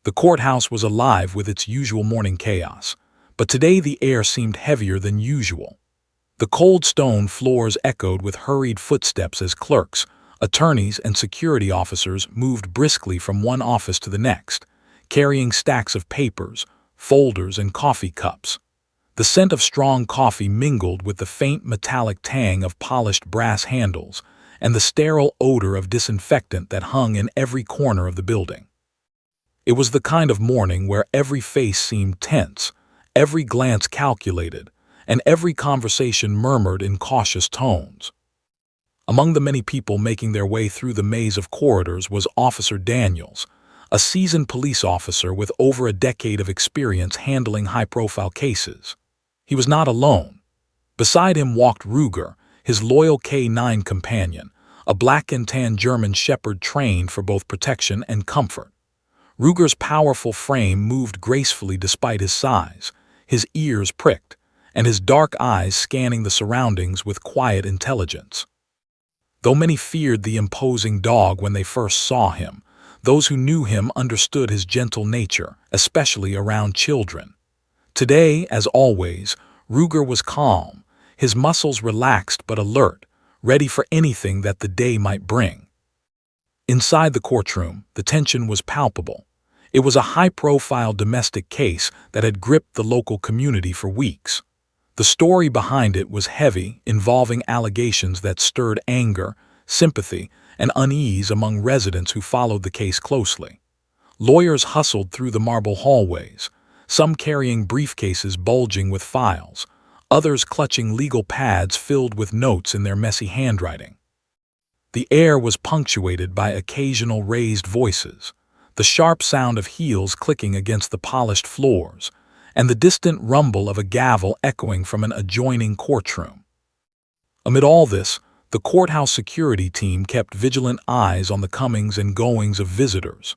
The courthouse was alive with its usual morning chaos, but today the air seemed heavier than usual. The cold stone floors echoed with hurried footsteps as clerks, attorneys, and security officers moved briskly from one office to the next, carrying stacks of papers, folders, and coffee cups. The scent of strong coffee mingled with the faint metallic tang of polished brass handles and the sterile odor of disinfectant that hung in every corner of the building. It was the kind of morning where every face seemed tense, every glance calculated, and every conversation murmured in cautious tones. Among the many people making their way through the maze of corridors was Officer Daniels, a seasoned police officer with over a decade of experience handling high-profile cases. He was not alone. Beside him walked Ruger, his loyal K-9 companion, a black and tan German Shepherd trained for both protection and comfort. Ruger's powerful frame moved gracefully despite his size, his ears pricked, and his dark eyes scanning the surroundings with quiet intelligence. Though many feared the imposing dog when they first saw him, those who knew him understood his gentle nature, especially around children. Today, as always, Ruger was calm, his muscles relaxed but alert, ready for anything that the day might bring. Inside the courtroom, the tension was palpable. It was a high-profile domestic case that had gripped the local community for weeks. The story behind it was heavy, involving allegations that stirred anger, sympathy, and unease among residents who followed the case closely. Lawyers hustled through the marble hallways, some carrying briefcases bulging with files, others clutching legal pads filled with notes in their messy handwriting. The air was punctuated by occasional raised voices, the sharp sound of heels clicking against the polished floors, and the distant rumble of a gavel echoing from an adjoining courtroom. Amid all this, the courthouse security team kept vigilant eyes on the comings and goings of visitors.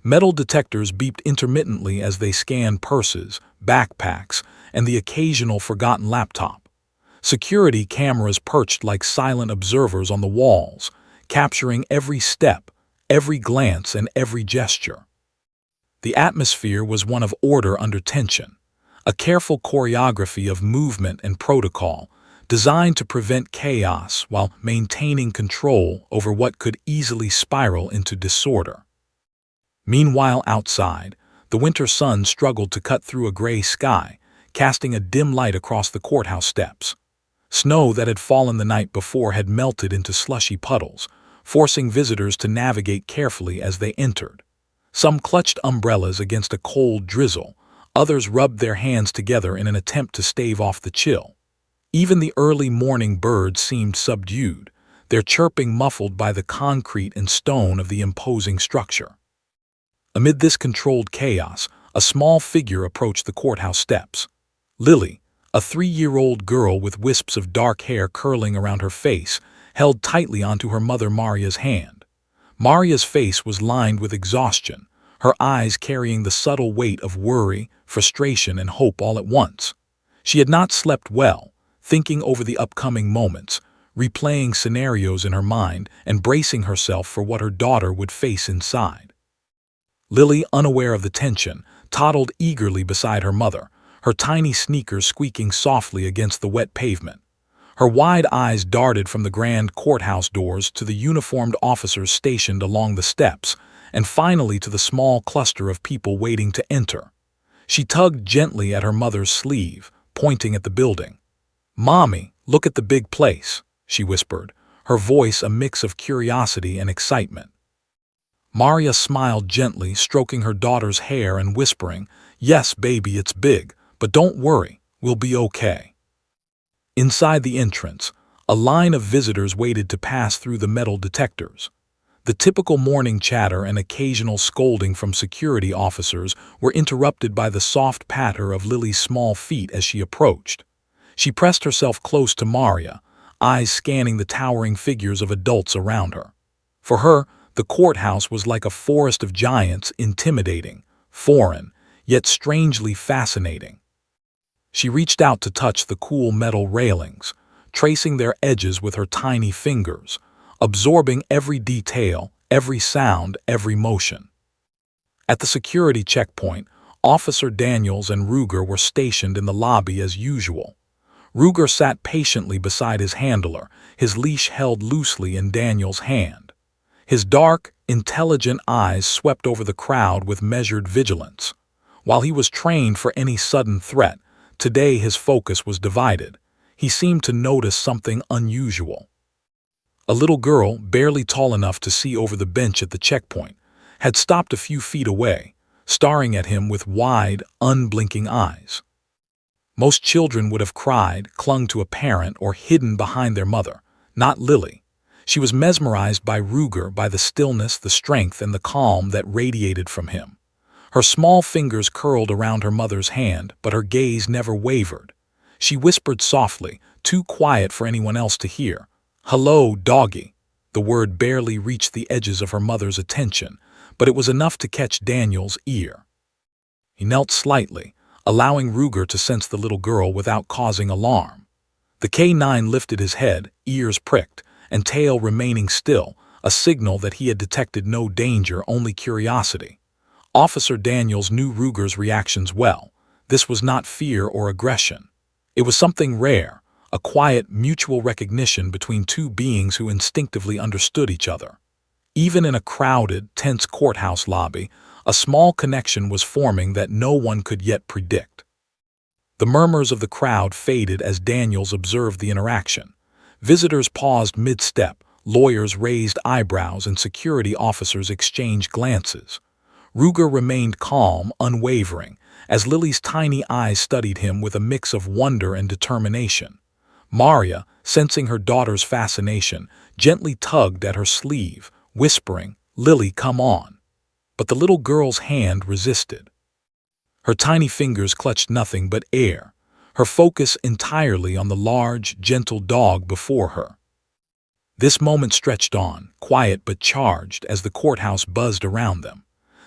Metal detectors beeped intermittently as they scanned purses, backpacks, and the occasional forgotten laptop. Security cameras perched like silent observers on the walls, capturing every step, every glance, and every gesture. The atmosphere was one of order under tension, a careful choreography of movement and protocol, designed to prevent chaos while maintaining control over what could easily spiral into disorder. Meanwhile, outside, the winter sun struggled to cut through a gray sky, casting a dim light across the courthouse steps. Snow that had fallen the night before had melted into slushy puddles, forcing visitors to navigate carefully as they entered. Some clutched umbrellas against a cold drizzle, others rubbed their hands together in an attempt to stave off the chill. Even the early morning birds seemed subdued, their chirping muffled by the concrete and stone of the imposing structure. Amid this controlled chaos, a small figure approached the courthouse steps. Lily, a 3-year-old girl with wisps of dark hair curling around her face, held tightly onto her mother Maria's hand. Maria's face was lined with exhaustion, her eyes carrying the subtle weight of worry, frustration, and hope all at once. She had not slept well, thinking over the upcoming moments, replaying scenarios in her mind and bracing herself for what her daughter would face inside. Lily, unaware of the tension, toddled eagerly beside her mother, her tiny sneakers squeaking softly against the wet pavement. Her wide eyes darted from the grand courthouse doors to the uniformed officers stationed along the steps, and finally to the small cluster of people waiting to enter. She tugged gently at her mother's sleeve, pointing at the building. "Mommy, look at the big place," she whispered, her voice a mix of curiosity and excitement. Maria smiled gently, stroking her daughter's hair and whispering, "Yes, baby, it's big, but don't worry, we'll be okay." Inside the entrance, a line of visitors waited to pass through the metal detectors. The typical morning chatter and occasional scolding from security officers were interrupted by the soft patter of Lily's small feet as she approached. She pressed herself close to Maria, eyes scanning the towering figures of adults around her. For her, the courthouse was like a forest of giants, intimidating, foreign, yet strangely fascinating. She reached out to touch the cool metal railings, tracing their edges with her tiny fingers, absorbing every detail, every sound, every motion. At the security checkpoint, Officer Daniels and Ruger were stationed in the lobby as usual. Ruger sat patiently beside his handler, his leash held loosely in Daniels' hand. His dark, intelligent eyes swept over the crowd with measured vigilance. While he was trained for any sudden threat, today his focus was divided. He seemed to notice something unusual. A little girl, barely tall enough to see over the bench at the checkpoint, had stopped a few feet away, staring at him with wide, unblinking eyes. Most children would have cried, clung to a parent, or hidden behind their mother. Not Lily. She was mesmerized by Ruger, by the stillness, the strength, and the calm that radiated from him. Her small fingers curled around her mother's hand, but her gaze never wavered. She whispered softly, too quiet for anyone else to hear, "Hello, doggy." The word barely reached the edges of her mother's attention, but it was enough to catch Daniel's ear. He knelt slightly, allowing Ruger to sense the little girl without causing alarm. The K9 lifted his head, ears pricked, and tail remaining still, a signal that he had detected no danger, only curiosity. Officer Daniels knew Ruger's reactions well. This was not fear or aggression. It was something rare, a quiet, mutual recognition between two beings who instinctively understood each other. Even in a crowded, tense courthouse lobby, a small connection was forming that no one could yet predict. The murmurs of the crowd faded as Daniels observed the interaction. Visitors paused mid-step, lawyers raised eyebrows, and security officers exchanged glances. Ruger remained calm, unwavering, as Lily's tiny eyes studied him with a mix of wonder and determination. Maria, sensing her daughter's fascination, gently tugged at her sleeve, whispering, "Lily, come on." But the little girl's hand resisted. Her tiny fingers clutched nothing but air, her focus entirely on the large, gentle dog before her. This moment stretched on, quiet but charged, as the courthouse buzzed around them.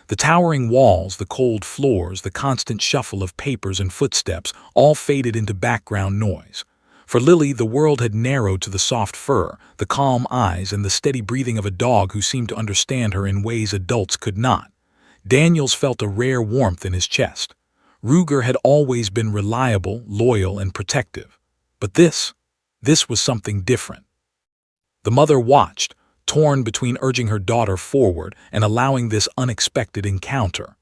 The towering walls, the cold floors, the constant shuffle of papers and footsteps all faded into background noise. For Lily, the world had narrowed to the soft fur, the calm eyes, and the steady breathing of a dog who seemed to understand her in ways adults could not. Daniels felt a rare warmth in his chest. Ruger had always been reliable, loyal, and protective. But this was something different. The mother watched, torn between urging her daughter forward and allowing this unexpected encounter.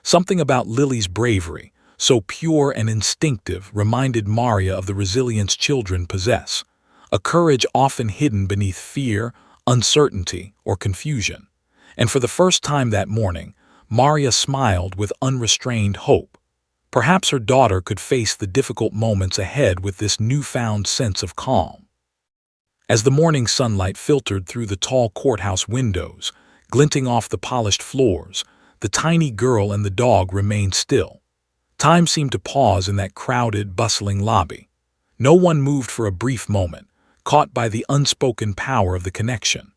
Something about Lily's bravery, so pure and instinctive, reminded Maria of the resilience children possess, a courage often hidden beneath fear, uncertainty, or confusion. And for the first time that morning, Maria smiled with unrestrained hope. Perhaps her daughter could face the difficult moments ahead with this newfound sense of calm. As the morning sunlight filtered through the tall courthouse windows, glinting off the polished floors, the tiny girl and the dog remained still. Time seemed to pause in that crowded, bustling lobby. No one moved for a brief moment, caught by the unspoken power of the connection.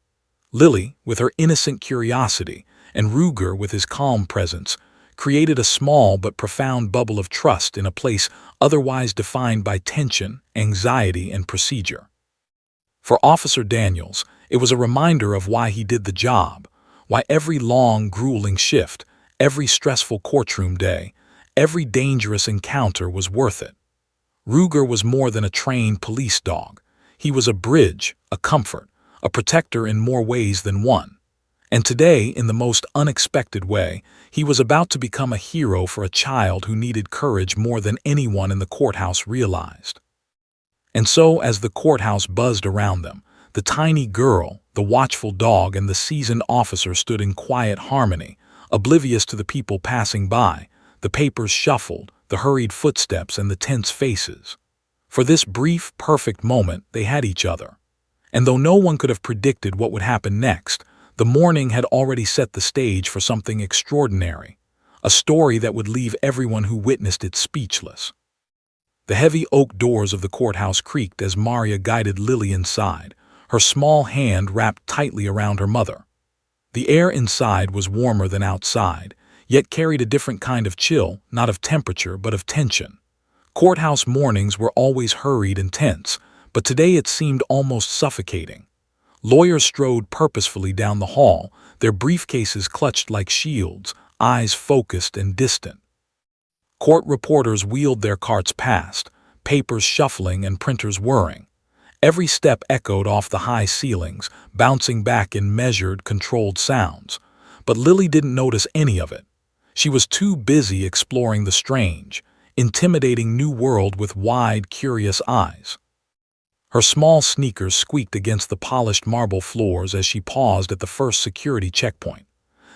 Lily, with her innocent curiosity, and Ruger, with his calm presence, created a small but profound bubble of trust in a place otherwise defined by tension, anxiety, and procedure. For Officer Daniels, it was a reminder of why he did the job, why every long, grueling shift, every stressful courtroom day, every dangerous encounter was worth it. Ruger was more than a trained police dog. He was a bridge, a comfort, a protector in more ways than one. And today, in the most unexpected way, he was about to become a hero for a child who needed courage more than anyone in the courthouse realized. And so, as the courthouse buzzed around them, the tiny girl, the watchful dog, and the seasoned officer stood in quiet harmony, oblivious to the people passing by, the papers shuffled, the hurried footsteps, and the tense faces. For this brief, perfect moment, they had each other. And though no one could have predicted what would happen next, the morning had already set the stage for something extraordinary, a story that would leave everyone who witnessed it speechless. The heavy oak doors of the courthouse creaked as Maria guided Lily inside, her small hand wrapped tightly around her mother. The air inside was warmer than outside, yet carried a different kind of chill, not of temperature but of tension. Courthouse mornings were always hurried and tense, but today it seemed almost suffocating. Lawyers strode purposefully down the hall, their briefcases clutched like shields, eyes focused and distant. Court reporters wheeled their carts past, papers shuffling and printers whirring. Every step echoed off the high ceilings, bouncing back in measured, controlled sounds. But Lily didn't notice any of it. She was too busy exploring the strange, intimidating new world with wide, curious eyes. Her small sneakers squeaked against the polished marble floors as she paused at the first security checkpoint.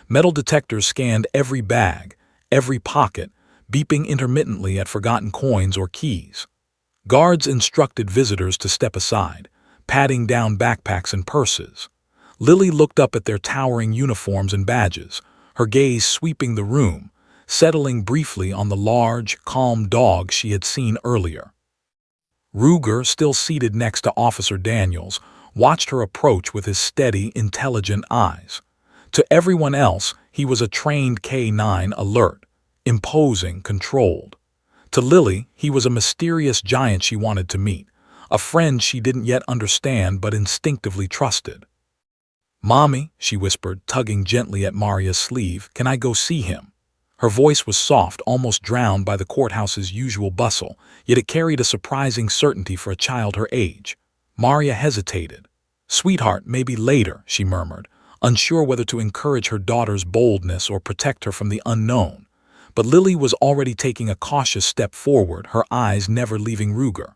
Metal detectors scanned every bag, every pocket, beeping intermittently at forgotten coins or keys. Guards instructed visitors to step aside, patting down backpacks and purses. Lily looked up at their towering uniforms and badges, her gaze sweeping the room, settling briefly on the large, calm dog she had seen earlier. Ruger, still seated next to Officer Daniels, watched her approach with his steady, intelligent eyes. To everyone else, he was a trained K9, alert, imposing, controlled. To Lily, he was a mysterious giant she wanted to meet, a friend she didn't yet understand but instinctively trusted. "Mommy," she whispered, tugging gently at Maria's sleeve, "can I go see him?" Her voice was soft, almost drowned by the courthouse's usual bustle, yet it carried a surprising certainty for a child her age. Maria hesitated. "Sweetheart, maybe later," she murmured, unsure whether to encourage her daughter's boldness or protect her from the unknown. But Lily was already taking a cautious step forward, her eyes never leaving Ruger.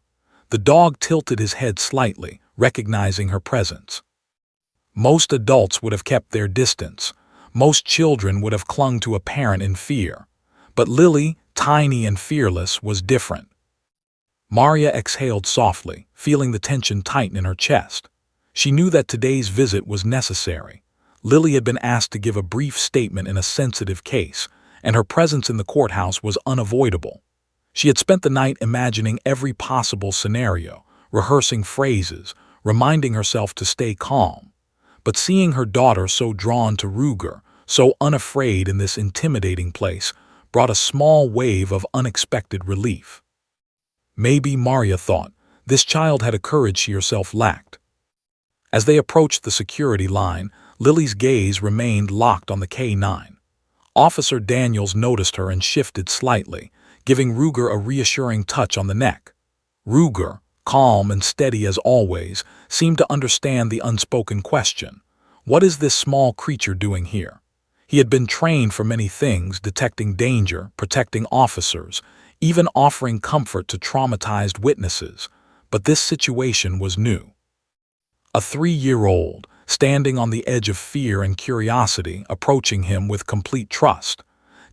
The dog tilted his head slightly, recognizing her presence. Most adults would have kept their distance. Most children would have clung to a parent in fear. But Lily, tiny and fearless, was different. Maria exhaled softly, feeling the tension tighten in her chest. She knew that today's visit was necessary. Lily had been asked to give a brief statement in a sensitive case, and her presence in the courthouse was unavoidable. She had spent the night imagining every possible scenario, rehearsing phrases, reminding herself to stay calm. But seeing her daughter so drawn to Ruger, so unafraid in this intimidating place, brought a small wave of unexpected relief. Maybe, Maria thought, this child had a courage she herself lacked. As they approached the security line, Lily's gaze remained locked on the K9. Officer Daniels noticed her and shifted slightly, giving Ruger a reassuring touch on the neck. Ruger, calm and steady as always, seemed to understand the unspoken question. What is this small creature doing here? He had been trained for many things, detecting danger, protecting officers, even offering comfort to traumatized witnesses. But this situation was new. A 3-year-old, standing on the edge of fear and curiosity, approaching him with complete trust.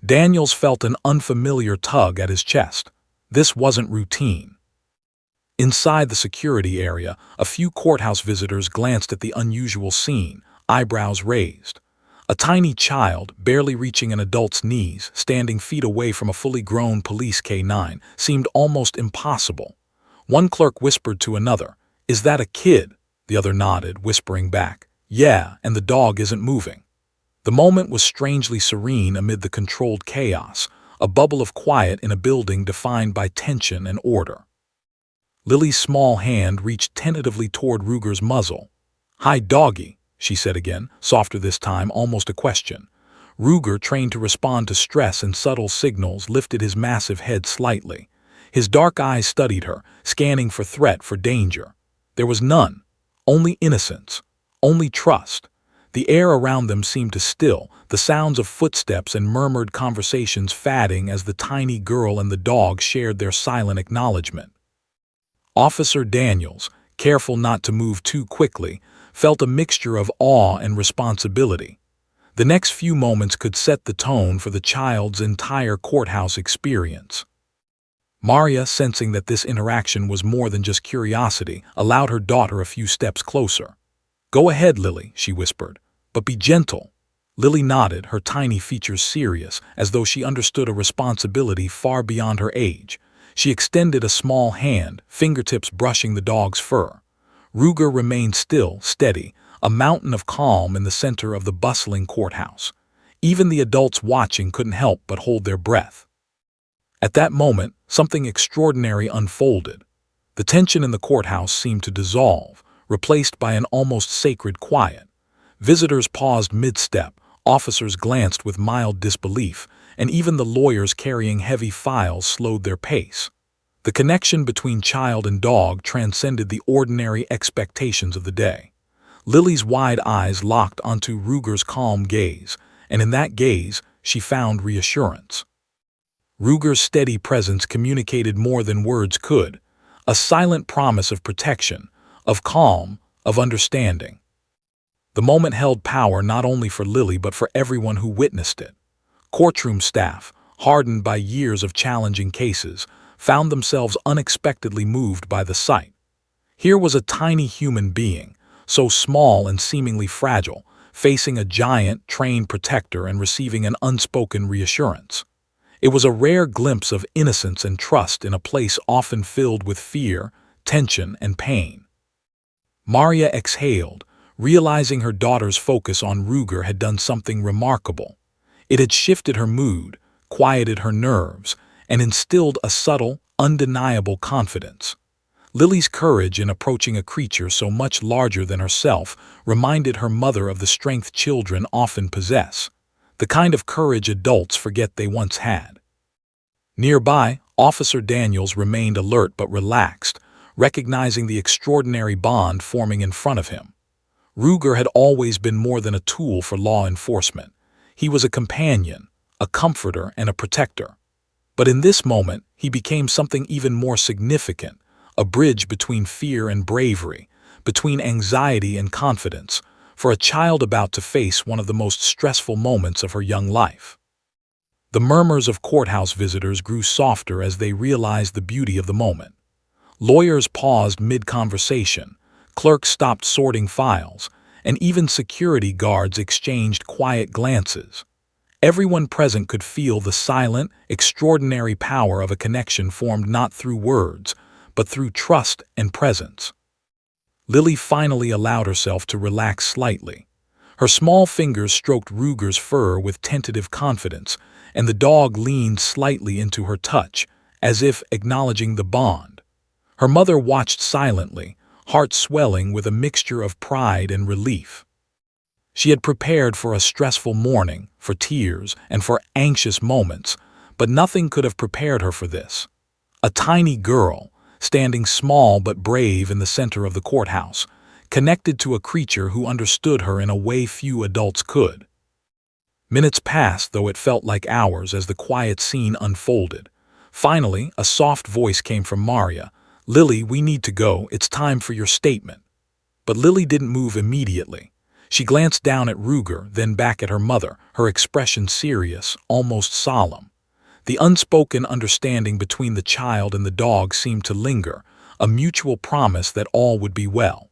Daniels felt an unfamiliar tug at his chest. This wasn't routine. Inside the security area, a few courthouse visitors glanced at the unusual scene, eyebrows raised. A tiny child, barely reaching an adult's knees, standing feet away from a fully grown police K9, seemed almost impossible. One clerk whispered to another, "Is that a kid?" The other nodded, whispering back, "Yeah, and the dog isn't moving." The moment was strangely serene amid the controlled chaos, a bubble of quiet in a building defined by tension and order. Lily's small hand reached tentatively toward Ruger's muzzle. "Hi, doggy," she said again, softer this time, almost a question. Ruger, trained to respond to stress and subtle signals, lifted his massive head slightly. His dark eyes studied her, scanning for threat, for danger. There was none. Only innocence. Only trust. The air around them seemed to still, the sounds of footsteps and murmured conversations fading as the tiny girl and the dog shared their silent acknowledgement. Officer Daniels, careful not to move too quickly, felt a mixture of awe and responsibility. The next few moments could set the tone for the child's entire courthouse experience. Maria, sensing that this interaction was more than just curiosity, allowed her daughter a few steps closer. "Go ahead, Lily," she whispered, "but be gentle." Lily nodded, her tiny features serious, as though she understood a responsibility far beyond her age. She extended a small hand, fingertips brushing the dog's fur. Ruger remained still, steady, a mountain of calm in the center of the bustling courthouse. Even the adults watching couldn't help but hold their breath. At that moment, something extraordinary unfolded. The tension in the courthouse seemed to dissolve, replaced by an almost sacred quiet. Visitors paused mid-step, Officers glanced with mild disbelief, and even the lawyers carrying heavy files slowed their pace. The connection between child and dog transcended the ordinary expectations of the day. Lily's wide eyes locked onto Ruger's calm gaze, and in that gaze she found reassurance. Ruger's steady presence communicated more than words could, a silent promise of protection, of calm, of understanding. The moment held power not only for Lily but for everyone who witnessed it. Courtroom staff, hardened by years of challenging cases, found themselves unexpectedly moved by the sight. Here was a tiny human being, so small and seemingly fragile, facing a giant, trained protector and receiving an unspoken reassurance. It was a rare glimpse of innocence and trust in a place often filled with fear, tension, and pain. Maria exhaled, realizing her daughter's focus on Ruger had done something remarkable. It had shifted her mood, quieted her nerves, and instilled a subtle, undeniable confidence. Lily's courage in approaching a creature so much larger than herself reminded her mother of the strength children often possess, the kind of courage adults forget they once had. Nearby, Officer Daniels remained alert but relaxed, recognizing the extraordinary bond forming in front of him. Ruger had always been more than a tool for law enforcement. He was a companion, a comforter, and a protector. But in this moment, he became something even more significant, a bridge between fear and bravery, between anxiety and confidence, for a child about to face one of the most stressful moments of her young life. The murmurs of courthouse visitors grew softer as they realized the beauty of the moment. Lawyers paused mid-conversation, clerks stopped sorting files, and even security guards exchanged quiet glances. Everyone present could feel the silent, extraordinary power of a connection formed not through words, but through trust and presence. Lily finally allowed herself to relax slightly. Her small fingers stroked Ruger's fur with tentative confidence, and the dog leaned slightly into her touch, as if acknowledging the bond. Her mother watched silently, heart swelling with a mixture of pride and relief. She had prepared for a stressful morning, for tears, and for anxious moments, but nothing could have prepared her for this. A tiny girl, standing small but brave in the center of the courthouse, connected to a creature who understood her in a way few adults could. Minutes passed, though it felt like hours, as the quiet scene unfolded. Finally, a soft voice came from Maria. "Lily, we need to go. It's time for your statement." But Lily didn't move immediately. She glanced down at Ruger, then back at her mother, her expression serious, almost solemn. The unspoken understanding between the child and the dog seemed to linger, a mutual promise that all would be well.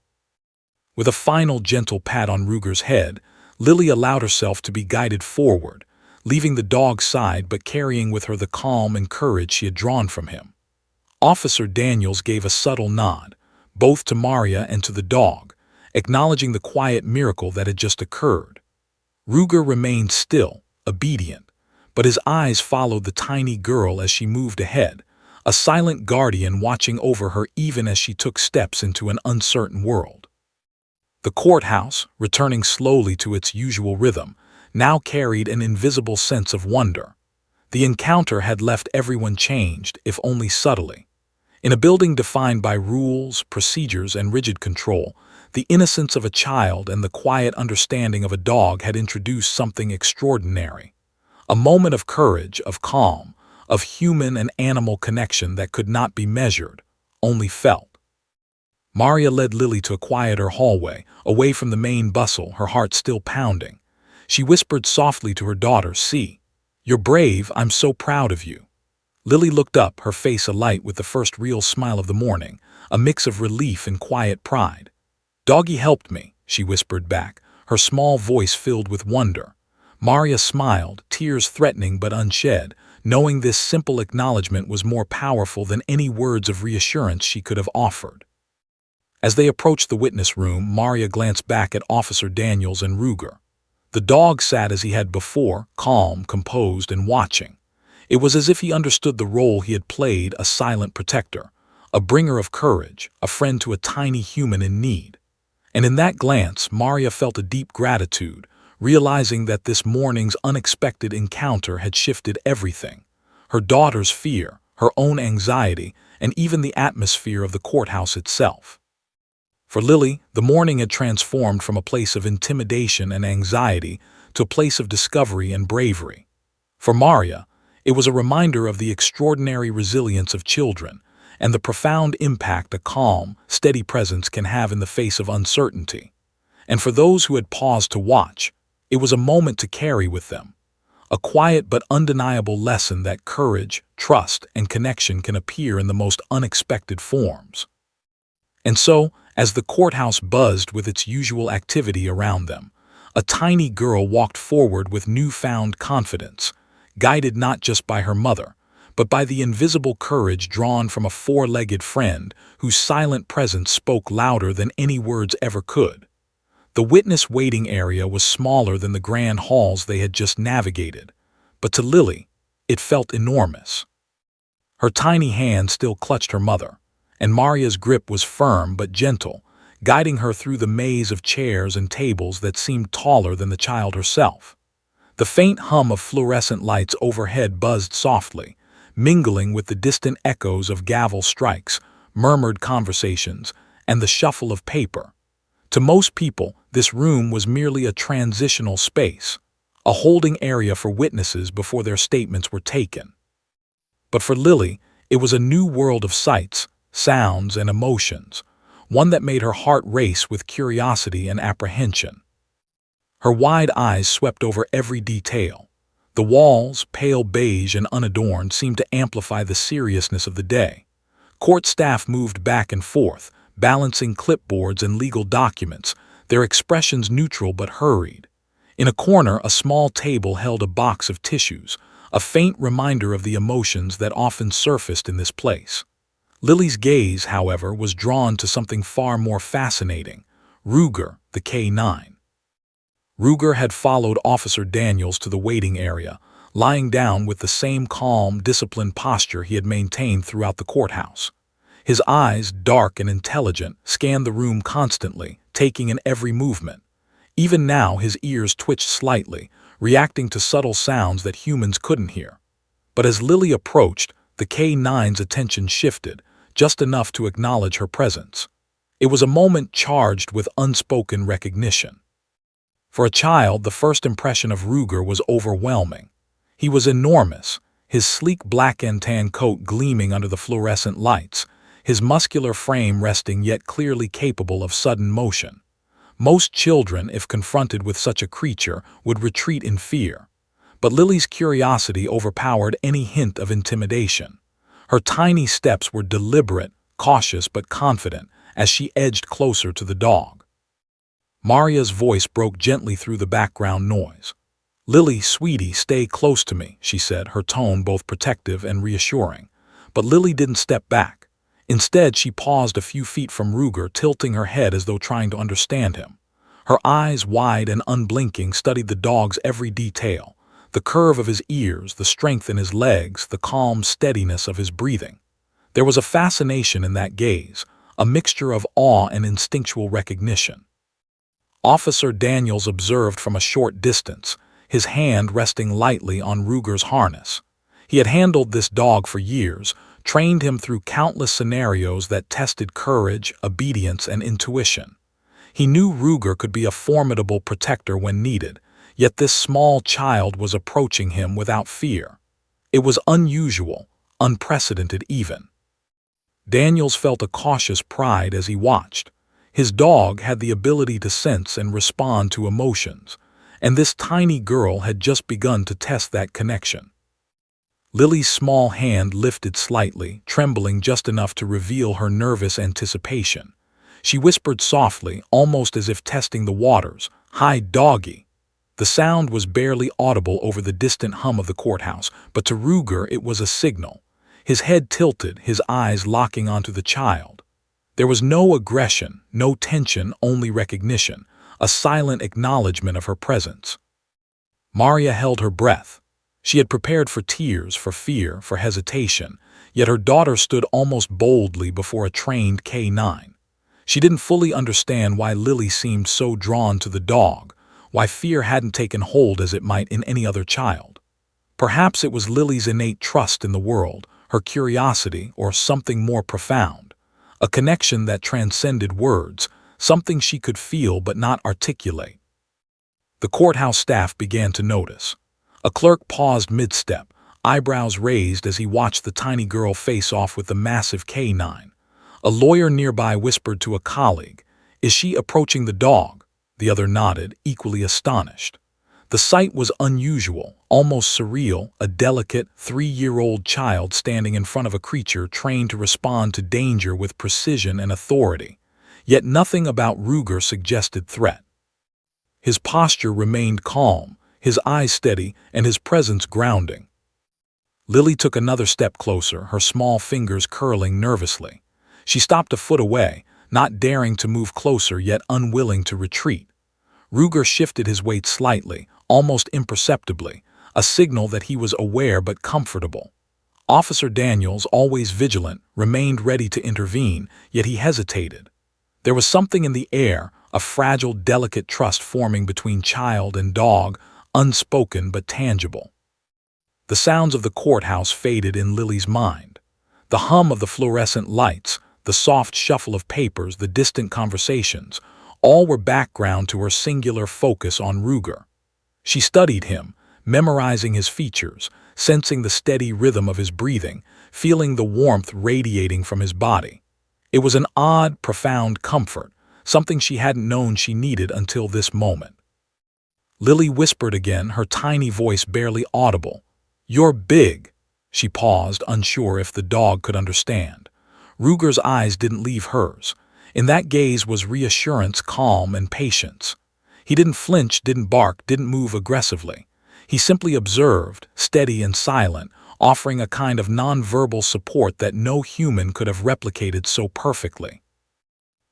With a final gentle pat on Ruger's head, Lily allowed herself to be guided forward, leaving the dog's side but carrying with her the calm and courage she had drawn from him. Officer Daniels gave a subtle nod, both to Maria and to the dog, acknowledging the quiet miracle that had just occurred. Ruger remained still, obedient, but his eyes followed the tiny girl as she moved ahead, a silent guardian watching over her even as she took steps into an uncertain world. The courthouse, returning slowly to its usual rhythm, now carried an invisible sense of wonder. The encounter had left everyone changed, if only subtly. In a building defined by rules, procedures, and rigid control, the innocence of a child and the quiet understanding of a dog had introduced something extraordinary. A moment of courage, of calm, of human and animal connection that could not be measured, only felt. Maria led Lily to a quieter hallway, away from the main bustle, her heart still pounding. She whispered softly to her daughter, "See, you're brave, I'm so proud of you." Lily looked up, her face alight with the first real smile of the morning, a mix of relief and quiet pride. "Doggy helped me," she whispered back, her small voice filled with wonder. Maria smiled, tears threatening but unshed, knowing this simple acknowledgement was more powerful than any words of reassurance she could have offered. As they approached the witness room, Maria glanced back at Officer Daniels and Ruger. The dog sat as he had before, calm, composed, and watching. It was as if he understood the role he had played, a silent protector, a bringer of courage, a friend to a tiny human in need. And in that glance, Maria felt a deep gratitude. realizing that this morning's unexpected encounter had shifted everything: her daughter's fear, her own anxiety, and even the atmosphere of the courthouse itself. For Lily, the morning had transformed from a place of intimidation and anxiety to a place of discovery and bravery. For Maria, it was a reminder of the extraordinary resilience of children and the profound impact a calm, steady presence can have in the face of uncertainty. And for those who had paused to watch, it was a moment to carry with them, a quiet but undeniable lesson that courage, trust, and connection can appear in the most unexpected forms. And so, as the courthouse buzzed with its usual activity around them, a tiny girl walked forward with newfound confidence, guided not just by her mother, but by the invisible courage drawn from a four-legged friend whose silent presence spoke louder than any words ever could. The witness waiting area was smaller than the grand halls they had just navigated, but to Lily, it felt enormous. Her tiny hand still clutched her mother, and Maria's grip was firm but gentle, guiding her through the maze of chairs and tables that seemed taller than the child herself. The faint hum of fluorescent lights overhead buzzed softly, mingling with the distant echoes of gavel strikes, murmured conversations, and the shuffle of paper. To most people, this room was merely a transitional space, a holding area for witnesses before their statements were taken. But for Lily, it was a new world of sights, sounds, and emotions, one that made her heart race with curiosity and apprehension. Her wide eyes swept over every detail. The walls, pale beige and unadorned, seemed to amplify the seriousness of the day. Court staff moved back and forth, balancing clipboards and legal documents, their expressions neutral but hurried. In a corner, a small table held a box of tissues, a faint reminder of the emotions that often surfaced in this place. Lily's gaze, however, was drawn to something far more fascinating: Ruger, the K-9. Ruger had followed Officer Daniels to the waiting area, lying down with the same calm, disciplined posture he had maintained throughout the courthouse. His eyes, dark and intelligent, scanned the room constantly, taking in every movement. Even now, his ears twitched slightly, reacting to subtle sounds that humans couldn't hear. But as Lily approached, the K-9's attention shifted, just enough to acknowledge her presence. It was a moment charged with unspoken recognition. For a child, the first impression of Ruger was overwhelming. He was enormous, his sleek black and tan coat gleaming under the fluorescent lights, his muscular frame resting yet clearly capable of sudden motion. Most children, if confronted with such a creature, would retreat in fear. But Lily's curiosity overpowered any hint of intimidation. Her tiny steps were deliberate, cautious but confident as she edged closer to the dog. Maria's voice broke gently through the background noise. "Lily, sweetie, stay close to me," she said, her tone both protective and reassuring. But Lily didn't step back. Instead, she paused a few feet from Ruger, tilting her head as though trying to understand him. Her eyes, wide and unblinking, studied the dog's every detail: the curve of his ears, the strength in his legs, the calm steadiness of his breathing. There was a fascination in that gaze, a mixture of awe and instinctual recognition. Officer Daniels observed from a short distance, his hand resting lightly on Ruger's harness. He had handled this dog for years, trained him through countless scenarios that tested courage, obedience, and intuition. He knew Ruger could be a formidable protector when needed, yet this small child was approaching him without fear. It was unusual, unprecedented even. Daniels felt a cautious pride as he watched. His dog had the ability to sense and respond to emotions, and this tiny girl had just begun to test that connection. Lily's small hand lifted slightly, trembling just enough to reveal her nervous anticipation. She whispered softly, almost as if testing the waters, "Hi, doggy." The sound was barely audible over the distant hum of the courthouse, but to Ruger it was a signal. His head tilted, his eyes locking onto the child. There was no aggression, no tension, only recognition, a silent acknowledgement of her presence. Maria held her breath. She had prepared for tears, for fear, for hesitation, yet her daughter stood almost boldly before a trained K-9. She didn't fully understand why Lily seemed so drawn to the dog, why fear hadn't taken hold as it might in any other child. Perhaps it was Lily's innate trust in the world, her curiosity, or something more profound, a connection that transcended words, something she could feel but not articulate. The courthouse staff began to notice. A clerk paused mid-step, eyebrows raised as he watched the tiny girl face off with the massive K9. A lawyer nearby whispered to a colleague, "Is she approaching the dog?" The other nodded, equally astonished. The sight was unusual, almost surreal, a delicate, 3-year-old child standing in front of a creature trained to respond to danger with precision and authority. Yet nothing about Ruger suggested threat. His posture remained calm, his eyes steady, and his presence grounding. Lily took another step closer, her small fingers curling nervously. She stopped a foot away, not daring to move closer yet unwilling to retreat. Ruger shifted his weight slightly, almost imperceptibly, a signal that he was aware but comfortable. Officer Daniels, always vigilant, remained ready to intervene, yet he hesitated. There was something in the air, a fragile, delicate trust forming between child and dog, unspoken but tangible. The sounds of the courthouse faded in Lily's mind. The hum of the fluorescent lights, the soft shuffle of papers, the distant conversations, all were background to her singular focus on Ruger. She studied him, memorizing his features, sensing the steady rhythm of his breathing, feeling the warmth radiating from his body. It was an odd, profound comfort, something she hadn't known she needed until this moment. Lily whispered again, her tiny voice barely audible. "You're big." She paused, unsure if the dog could understand. Ruger's eyes didn't leave hers. In that gaze was reassurance, calm, and patience. He didn't flinch, didn't bark, didn't move aggressively. He simply observed, steady and silent, offering a kind of nonverbal support that no human could have replicated so perfectly.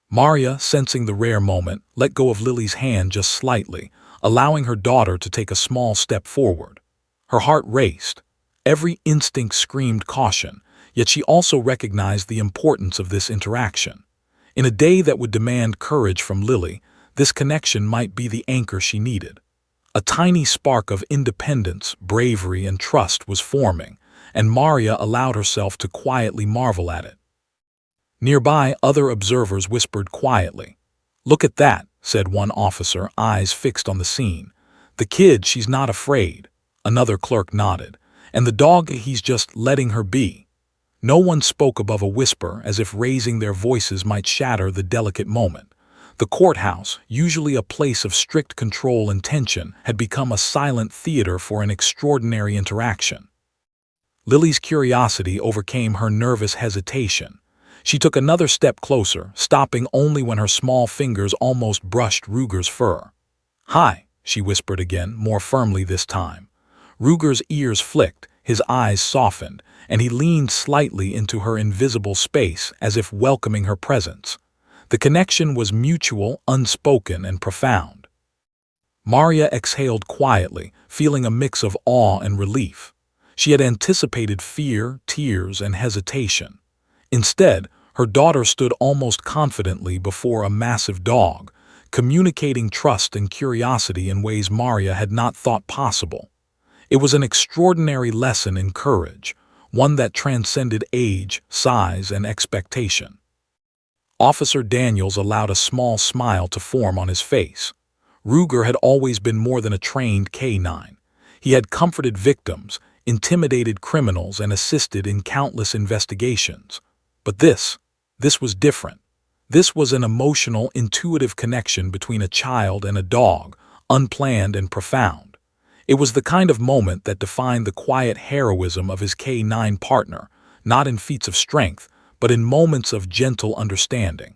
Maria, sensing the rare moment, let go of Lily's hand just slightly, allowing her daughter to take a small step forward. Her heart raced. Every instinct screamed caution, yet she also recognized the importance of this interaction. In a day that would demand courage from Lily, this connection might be the anchor she needed. A tiny spark of independence, bravery, and trust was forming, and Maria allowed herself to quietly marvel at it. Nearby, other observers whispered quietly. "Look at that," said one officer, eyes fixed on the scene. "The kid, she's not afraid." Another clerk nodded. "And the dog, he's just letting her be." No one spoke above a whisper, as if raising their voices might shatter the delicate moment. The courthouse, usually a place of strict control and tension, had become a silent theater for an extraordinary interaction. Lily's curiosity overcame her nervous hesitation. She took another step closer, stopping only when her small fingers almost brushed Ruger's fur. "Hi," she whispered again, more firmly this time. Ruger's ears flicked, his eyes softened, and he leaned slightly into her invisible space as if welcoming her presence. The connection was mutual, unspoken, and profound. Maria exhaled quietly, feeling a mix of awe and relief. She had anticipated fear, tears, and hesitation. Instead, her daughter stood almost confidently before a massive dog, communicating trust and curiosity in ways Maria had not thought possible. It was an extraordinary lesson in courage, one that transcended age, size, and expectation. Officer Daniels allowed a small smile to form on his face. Ruger had always been more than a trained K9. He had comforted victims, intimidated criminals, and assisted in countless investigations. But this was different. This was an emotional, intuitive connection between a child and a dog, unplanned and profound. It was the kind of moment that defined the quiet heroism of his K9 partner, not in feats of strength, but in moments of gentle understanding.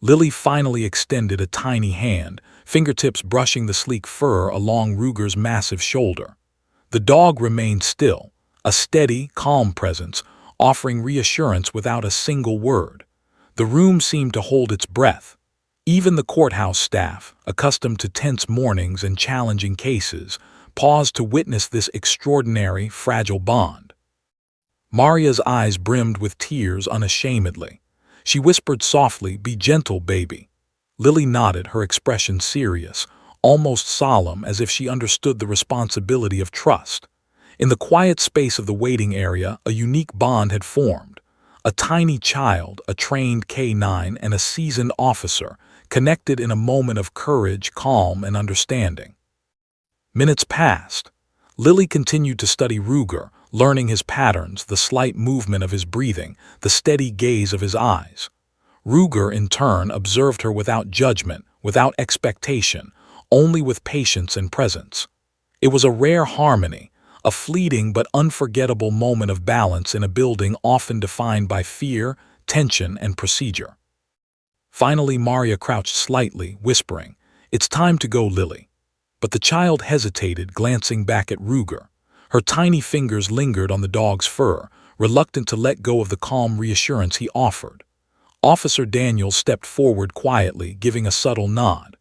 Lily finally extended a tiny hand, fingertips brushing the sleek fur along Ruger's massive shoulder. The dog remained still, a steady, calm presence, offering reassurance without a single word. The room seemed to hold its breath. Even the courthouse staff, accustomed to tense mornings and challenging cases, paused to witness this extraordinary, fragile bond. Maria's eyes brimmed with tears unashamedly. She whispered softly, "Be gentle, baby." Lily nodded, her expression serious, almost solemn, as if she understood the responsibility of trust. In the quiet space of the waiting area, a unique bond had formed. A tiny child, a trained K9, and a seasoned officer, connected in a moment of courage, calm, and understanding. Minutes passed. Lily continued to study Ruger, learning his patterns, the slight movement of his breathing, the steady gaze of his eyes. Ruger, in turn, observed her without judgment, without expectation, only with patience and presence. It was a rare harmony, a fleeting but unforgettable moment of balance in a building often defined by fear, tension, and procedure. Finally, Maria crouched slightly, whispering, "It's time to go, Lily." But the child hesitated, glancing back at Ruger. Her tiny fingers lingered on the dog's fur, reluctant to let go of the calm reassurance he offered. Officer Daniels stepped forward quietly, giving a subtle nod.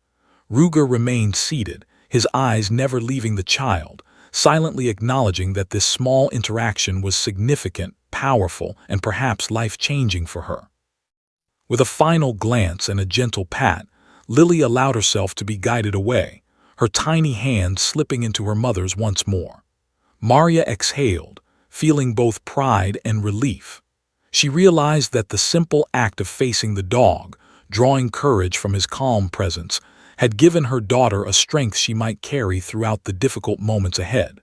Ruger remained seated, his eyes never leaving the child, silently acknowledging that this small interaction was significant, powerful, and perhaps life-changing for her. With a final glance and a gentle pat, Lily allowed herself to be guided away, her tiny hand slipping into her mother's once more. Maria exhaled, feeling both pride and relief. She realized that the simple act of facing the dog, drawing courage from his calm presence, had given her daughter a strength she might carry throughout the difficult moments ahead.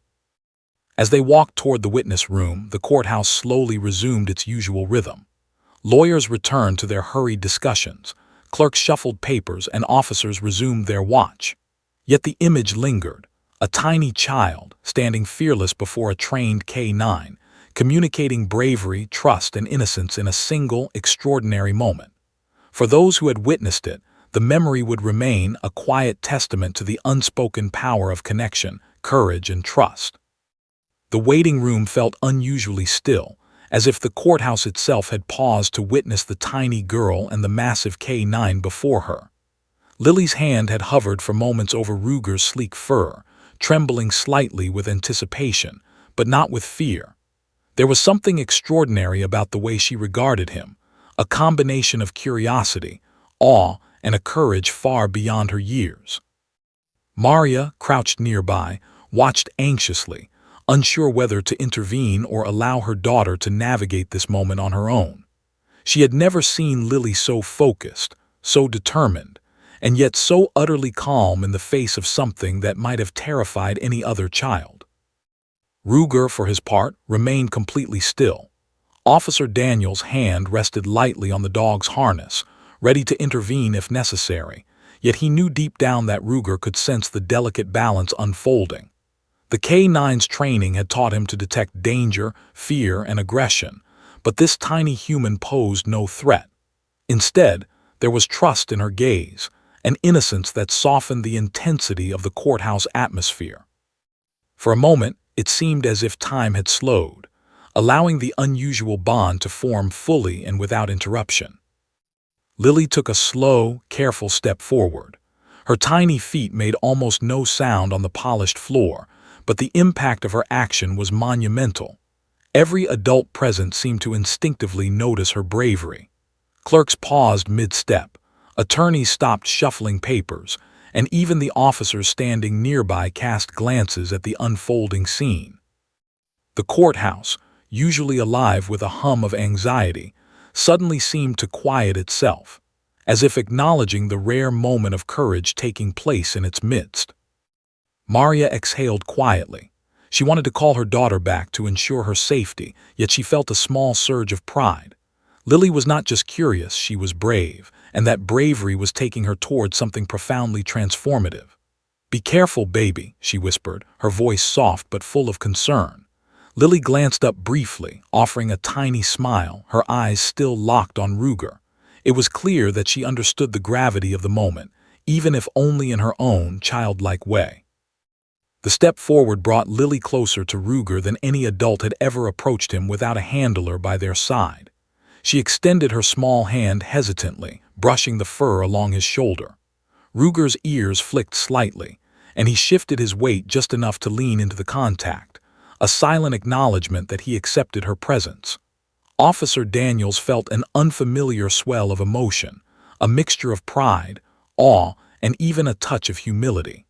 As they walked toward the witness room, the courthouse slowly resumed its usual rhythm. Lawyers returned to their hurried discussions, clerks shuffled papers, and officers resumed their watch. Yet the image lingered, a tiny child standing fearless before a trained K9, communicating bravery, trust, and innocence in a single, extraordinary moment. For those who had witnessed it, the memory would remain a quiet testament to the unspoken power of connection, courage, and trust. The waiting room felt unusually still, as if the courthouse itself had paused to witness the tiny girl and the massive K9 before her. Lily's hand had hovered for moments over Ruger's sleek fur, trembling slightly with anticipation, but not with fear. There was something extraordinary about the way she regarded him, a combination of curiosity, awe, and a courage far beyond her years. Maria, crouched nearby, watched anxiously, unsure whether to intervene or allow her daughter to navigate this moment on her own. She had never seen Lily so focused, so determined, and yet so utterly calm in the face of something that might have terrified any other child. Ruger, for his part, remained completely still. Officer Daniels' hand rested lightly on the dog's harness, ready to intervene if necessary, yet he knew deep down that Ruger could sense the delicate balance unfolding. The K9's training had taught him to detect danger, fear, and aggression, but this tiny human posed no threat. Instead, there was trust in her gaze, an innocence that softened the intensity of the courthouse atmosphere. For a moment, it seemed as if time had slowed, allowing the unusual bond to form fully and without interruption. Lily took a slow, careful step forward. Her tiny feet made almost no sound on the polished floor, but the impact of her action was monumental. Every adult present seemed to instinctively notice her bravery. Clerks paused mid-step, attorneys stopped shuffling papers, and even the officers standing nearby cast glances at the unfolding scene. The courthouse, usually alive with a hum of anxiety, suddenly seemed to quiet itself, as if acknowledging the rare moment of courage taking place in its midst. Maria exhaled quietly. She wanted to call her daughter back to ensure her safety, yet she felt a small surge of pride. Lily was not just curious, she was brave, and that bravery was taking her toward something profoundly transformative. "Be careful, baby," she whispered, her voice soft but full of concern. Lily glanced up briefly, offering a tiny smile, her eyes still locked on Ruger. It was clear that she understood the gravity of the moment, even if only in her own childlike way. The step forward brought Lily closer to Ruger than any adult had ever approached him without a handler by their side. She extended her small hand hesitantly, brushing the fur along his shoulder. Ruger's ears flicked slightly, and he shifted his weight just enough to lean into the contact, a silent acknowledgement that he accepted her presence. Officer Daniels felt an unfamiliar swell of emotion, a mixture of pride, awe, and even a touch of humility.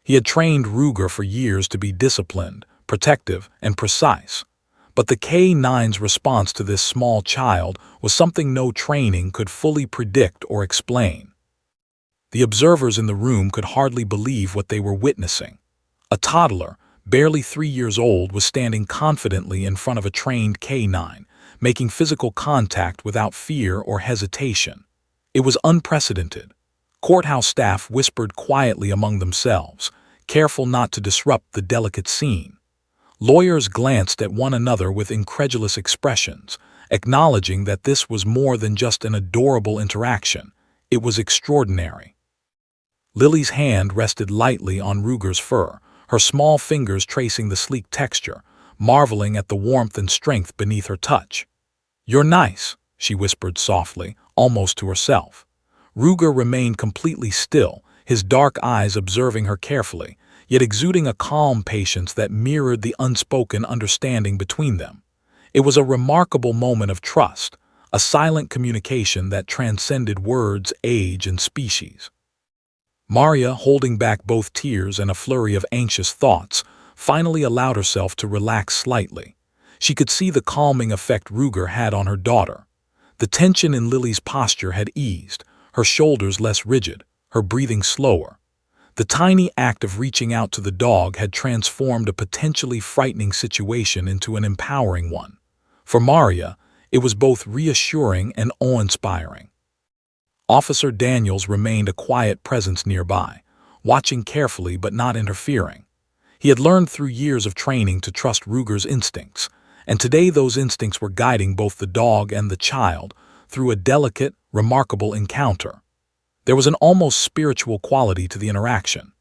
He had trained Ruger for years to be disciplined, protective, and precise. But the K-9's response to this small child was something no training could fully predict or explain. The observers in the room could hardly believe what they were witnessing. A toddler, barely 3 years old, was standing confidently in front of a trained K-9, making physical contact without fear or hesitation. It was unprecedented. Courthouse staff whispered quietly among themselves, careful not to disrupt the delicate scene. Lawyers glanced at one another with incredulous expressions, acknowledging that this was more than just an adorable interaction. It was extraordinary. Lily's hand rested lightly on Ruger's fur, her small fingers tracing the sleek texture, marveling at the warmth and strength beneath her touch. "You're nice," she whispered softly, almost to herself. Ruger remained completely still, his dark eyes observing her carefully, yet exuding a calm patience that mirrored the unspoken understanding between them. It was a remarkable moment of trust, a silent communication that transcended words, age, and species. Maria, holding back both tears and a flurry of anxious thoughts, finally allowed herself to relax slightly. She could see the calming effect Ruger had on her daughter. The tension in Lily's posture had eased, her shoulders less rigid, her breathing slower. The tiny act of reaching out to the dog had transformed a potentially frightening situation into an empowering one. For Maria, it was both reassuring and awe-inspiring. Officer Daniels remained a quiet presence nearby, watching carefully but not interfering. He had learned through years of training to trust Ruger's instincts, and today those instincts were guiding both the dog and the child through a delicate, remarkable encounter. There was an almost spiritual quality to the interaction,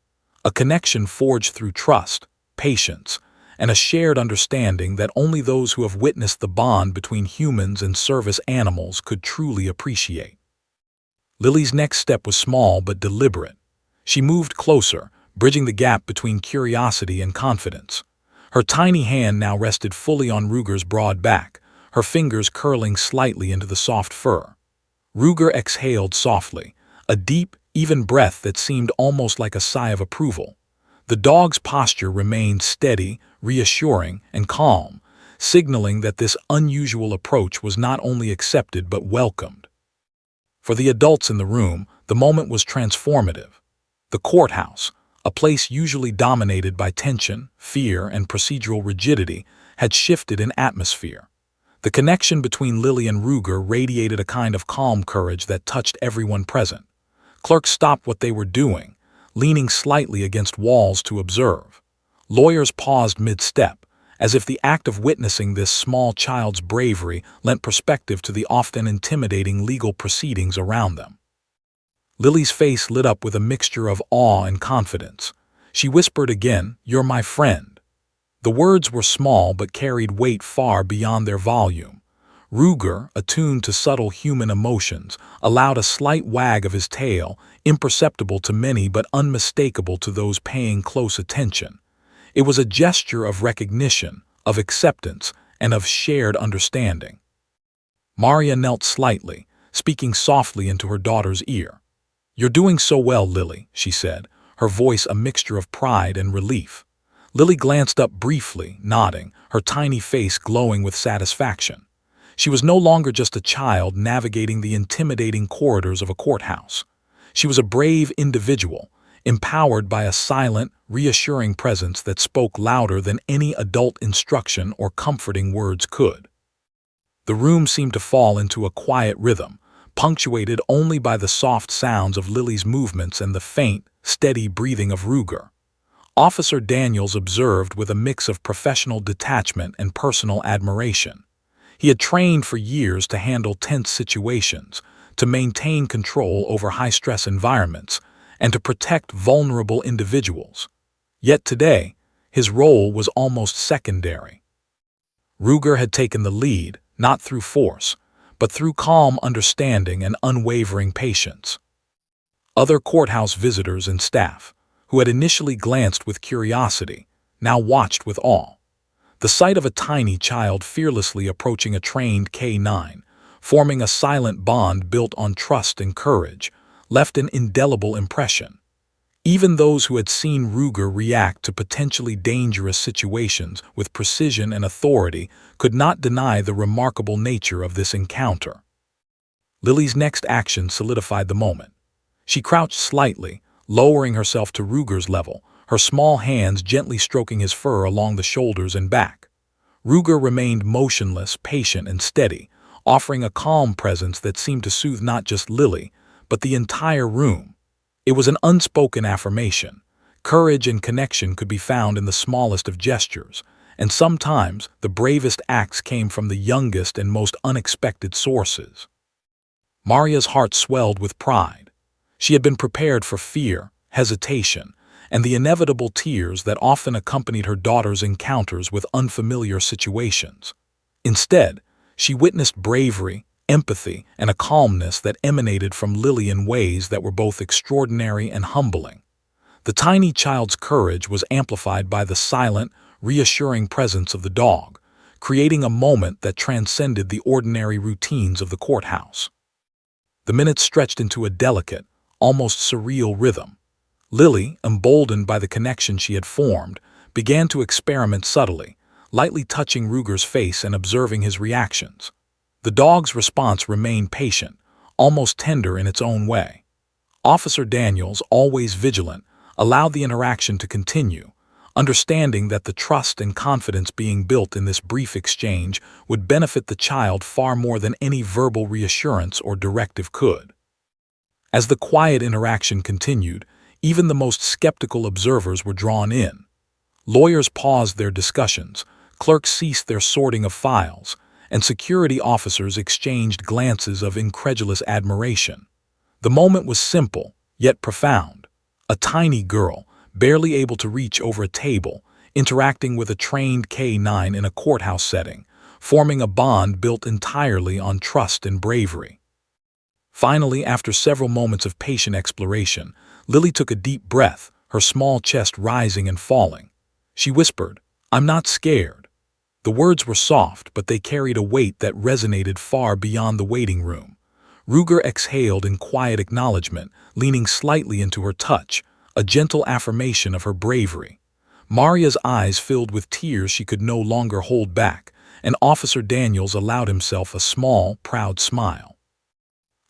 a connection forged through trust, patience, and a shared understanding that only those who have witnessed the bond between humans and service animals could truly appreciate. Lily's next step was small but deliberate. She moved closer, bridging the gap between curiosity and confidence. Her tiny hand now rested fully on Ruger's broad back, her fingers curling slightly into the soft fur. Ruger exhaled softly, a deep, even breath that seemed almost like a sigh of approval. The dog's posture remained steady, reassuring, and calm, signaling that this unusual approach was not only accepted but welcomed. For the adults in the room, the moment was transformative. The courthouse, a place usually dominated by tension, fear, and procedural rigidity, had shifted in atmosphere. The connection between Lily and Ruger radiated a kind of calm courage that touched everyone present. Clerks stopped what they were doing, leaning slightly against walls to observe. Lawyers paused mid-step, as if the act of witnessing this small child's bravery lent perspective to the often intimidating legal proceedings around them. Lily's face lit up with a mixture of awe and confidence. She whispered again, "You're my friend." The words were small but carried weight far beyond their volume. Ruger, attuned to subtle human emotions, allowed a slight wag of his tail, imperceptible to many but unmistakable to those paying close attention. It was a gesture of recognition, of acceptance, and of shared understanding. Maria knelt slightly, speaking softly into her daughter's ear. "You're doing so well, Lily," she said, her voice a mixture of pride and relief. Lily glanced up briefly, nodding, her tiny face glowing with satisfaction. She was no longer just a child navigating the intimidating corridors of a courthouse. She was a brave individual, empowered by a silent, reassuring presence that spoke louder than any adult instruction or comforting words could. The room seemed to fall into a quiet rhythm, punctuated only by the soft sounds of Lily's movements and the faint, steady breathing of Ruger. Officer Daniels observed with a mix of professional detachment and personal admiration. He had trained for years to handle tense situations, to maintain control over high-stress environments, and to protect vulnerable individuals. Yet today, his role was almost secondary. Ruger had taken the lead, not through force, but through calm understanding and unwavering patience. Other courthouse visitors and staff, who had initially glanced with curiosity, now watched with awe. The sight of a tiny child fearlessly approaching a trained K-9, forming a silent bond built on trust and courage, left an indelible impression. Even those who had seen Ruger react to potentially dangerous situations with precision and authority could not deny the remarkable nature of this encounter. Lily's next action solidified the moment. She crouched slightly, lowering herself to Ruger's level, her small hands gently stroking his fur along the shoulders and back. Ruger remained motionless, patient, and steady, offering a calm presence that seemed to soothe not just Lily, but the entire room. It was an unspoken affirmation. Courage and connection could be found in the smallest of gestures, and sometimes the bravest acts came from the youngest and most unexpected sources. Maria's heart swelled with pride. She had been prepared for fear, hesitation, and the inevitable tears that often accompanied her daughter's encounters with unfamiliar situations. Instead, she witnessed bravery, empathy, and a calmness that emanated from Lily in ways that were both extraordinary and humbling. The tiny child's courage was amplified by the silent, reassuring presence of the dog, creating a moment that transcended the ordinary routines of the courthouse. The minutes stretched into a delicate, almost surreal rhythm. Lily, emboldened by the connection she had formed, began to experiment subtly, lightly touching Ruger's face and observing his reactions. The dog's response remained patient, almost tender in its own way. Officer Daniels, always vigilant, allowed the interaction to continue, understanding that the trust and confidence being built in this brief exchange would benefit the child far more than any verbal reassurance or directive could. As the quiet interaction continued, even the most skeptical observers were drawn in. Lawyers paused their discussions, clerks ceased their sorting of files, and security officers exchanged glances of incredulous admiration. The moment was simple, yet profound. A tiny girl, barely able to reach over a table, interacting with a trained K-9 in a courthouse setting, forming a bond built entirely on trust and bravery. Finally, after several moments of patient exploration, Lily took a deep breath, her small chest rising and falling. She whispered, "I'm not scared." The words were soft, but they carried a weight that resonated far beyond the waiting room. Ruger exhaled in quiet acknowledgement, leaning slightly into her touch, a gentle affirmation of her bravery. Maria's eyes filled with tears she could no longer hold back, and Officer Daniels allowed himself a small, proud smile.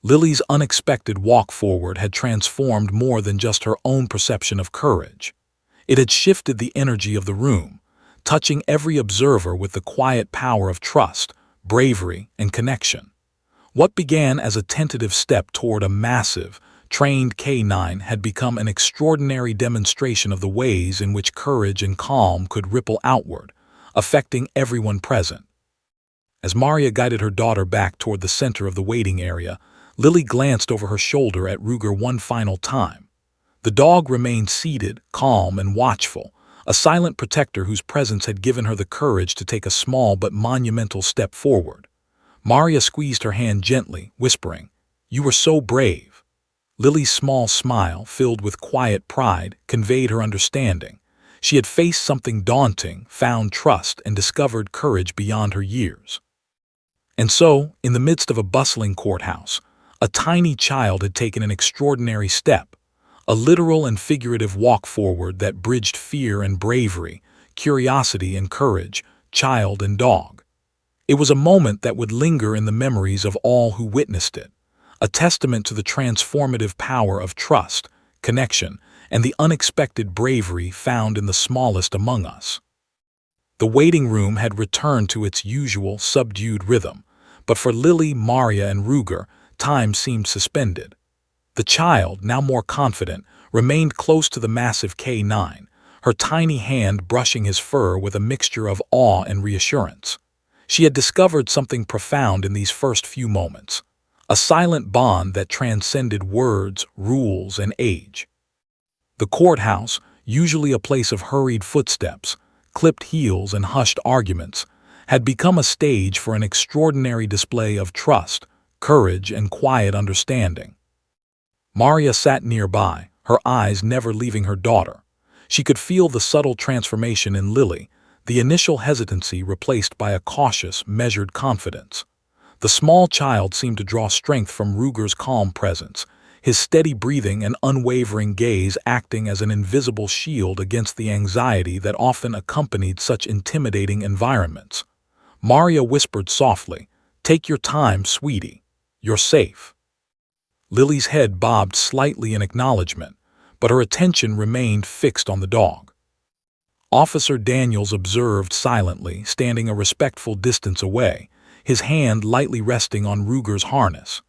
Lily's unexpected walk forward had transformed more than just her own perception of courage. It had shifted the energy of the room, touching every observer with the quiet power of trust, bravery, and connection. What began as a tentative step toward a massive, trained K-9 had become an extraordinary demonstration of the ways in which courage and calm could ripple outward, affecting everyone present. As Maria guided her daughter back toward the center of the waiting area, Lily glanced over her shoulder at Ruger one final time. The dog remained seated, calm, and watchful, a silent protector whose presence had given her the courage to take a small but monumental step forward. Maria squeezed her hand gently, whispering, "You were so brave." Lily's small smile, filled with quiet pride, conveyed her understanding. She had faced something daunting, found trust, and discovered courage beyond her years. And so, in the midst of a bustling courthouse, a tiny child had taken an extraordinary step, a literal and figurative walk forward that bridged fear and bravery, curiosity and courage, child and dog. It was a moment that would linger in the memories of all who witnessed it, a testament to the transformative power of trust, connection, and the unexpected bravery found in the smallest among us. The waiting room had returned to its usual subdued rhythm, but for Lily, Maria, and Ruger, time seemed suspended. The child, now more confident, remained close to the massive K-9, her tiny hand brushing his fur with a mixture of awe and reassurance. She had discovered something profound in these first few moments, a silent bond that transcended words, rules, and age. The courthouse, usually a place of hurried footsteps, clipped heels, and hushed arguments, had become a stage for an extraordinary display of trust, courage, and quiet understanding. Maria sat nearby, her eyes never leaving her daughter. She could feel the subtle transformation in Lily, the initial hesitancy replaced by a cautious, measured confidence. The small child seemed to draw strength from Ruger's calm presence, his steady breathing and unwavering gaze acting as an invisible shield against the anxiety that often accompanied such intimidating environments. Maria whispered softly, "Take your time, sweetie. You're safe." Lily's head bobbed slightly in acknowledgement, but her attention remained fixed on the dog. Officer Daniels observed silently, standing a respectful distance away, his hand lightly resting on Ruger's harness.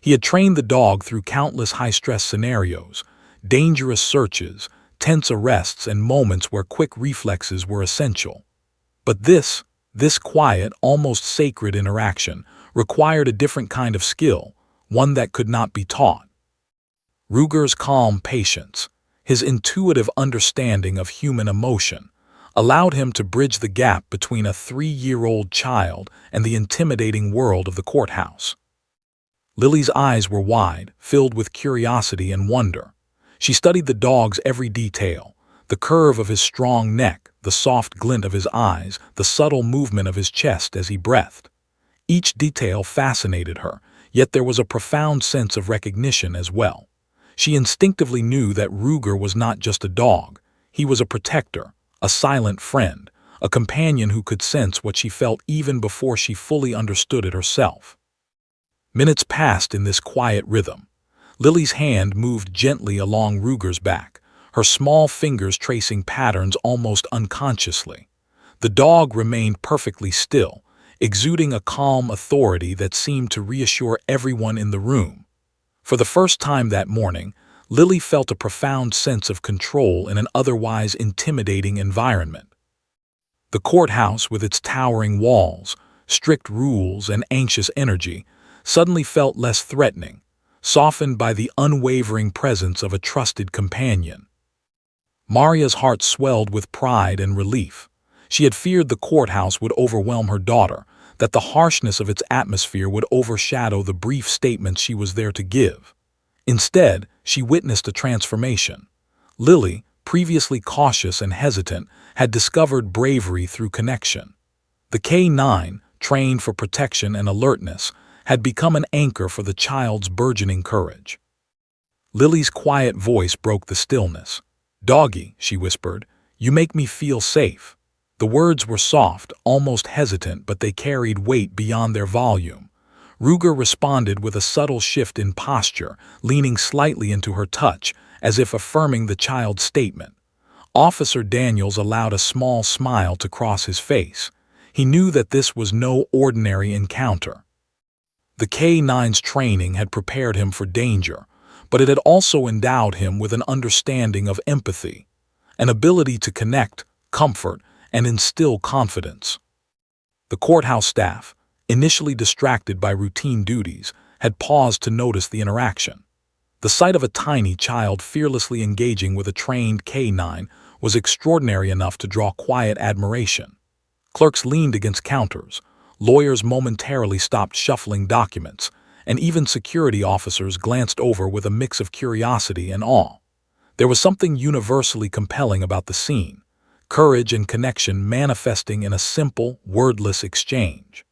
He had trained the dog through countless high-stress scenarios, dangerous searches, tense arrests, and moments where quick reflexes were essential. But this quiet, almost sacred interaction required a different kind of skill, one that could not be taught. Ruger's calm patience, his intuitive understanding of human emotion, allowed him to bridge the gap between a 3-year-old child and the intimidating world of the courthouse. Lily's eyes were wide, filled with curiosity and wonder. She studied the dog's every detail, the curve of his strong neck, the soft glint of his eyes, the subtle movement of his chest as he breathed. Each detail fascinated her, yet there was a profound sense of recognition as well. She instinctively knew that Ruger was not just a dog. He was a protector, a silent friend, a companion who could sense what she felt even before she fully understood it herself. Minutes passed in this quiet rhythm. Lily's hand moved gently along Ruger's back, her small fingers tracing patterns almost unconsciously. The dog remained perfectly still, exuding a calm authority that seemed to reassure everyone in the room. For the first time that morning, Lily felt a profound sense of control in an otherwise intimidating environment. The courthouse, with its towering walls, strict rules, and anxious energy, suddenly felt less threatening, softened by the unwavering presence of a trusted companion. Maria's heart swelled with pride and relief. She had feared the courthouse would overwhelm her daughter, that the harshness of its atmosphere would overshadow the brief statements she was there to give. Instead, she witnessed a transformation. Lily, previously cautious and hesitant, had discovered bravery through connection. The K9, trained for protection and alertness, had become an anchor for the child's burgeoning courage. Lily's quiet voice broke the stillness. "Doggy," she whispered, "you make me feel safe." The words were soft, almost hesitant, but they carried weight beyond their volume. Ruger responded with a subtle shift in posture, leaning slightly into her touch, as if affirming the child's statement. Officer Daniels allowed a small smile to cross his face. He knew that this was no ordinary encounter. The K9's training had prepared him for danger, but it had also endowed him with an understanding of empathy, an ability to connect, comfort, and instill confidence. The courthouse staff, initially distracted by routine duties, had paused to notice the interaction. The sight of a tiny child fearlessly engaging with a trained K9 was extraordinary enough to draw quiet admiration. Clerks leaned against counters, lawyers momentarily stopped shuffling documents, and even security officers glanced over with a mix of curiosity and awe. There was something universally compelling about the scene, courage and connection manifesting in a simple, wordless exchange.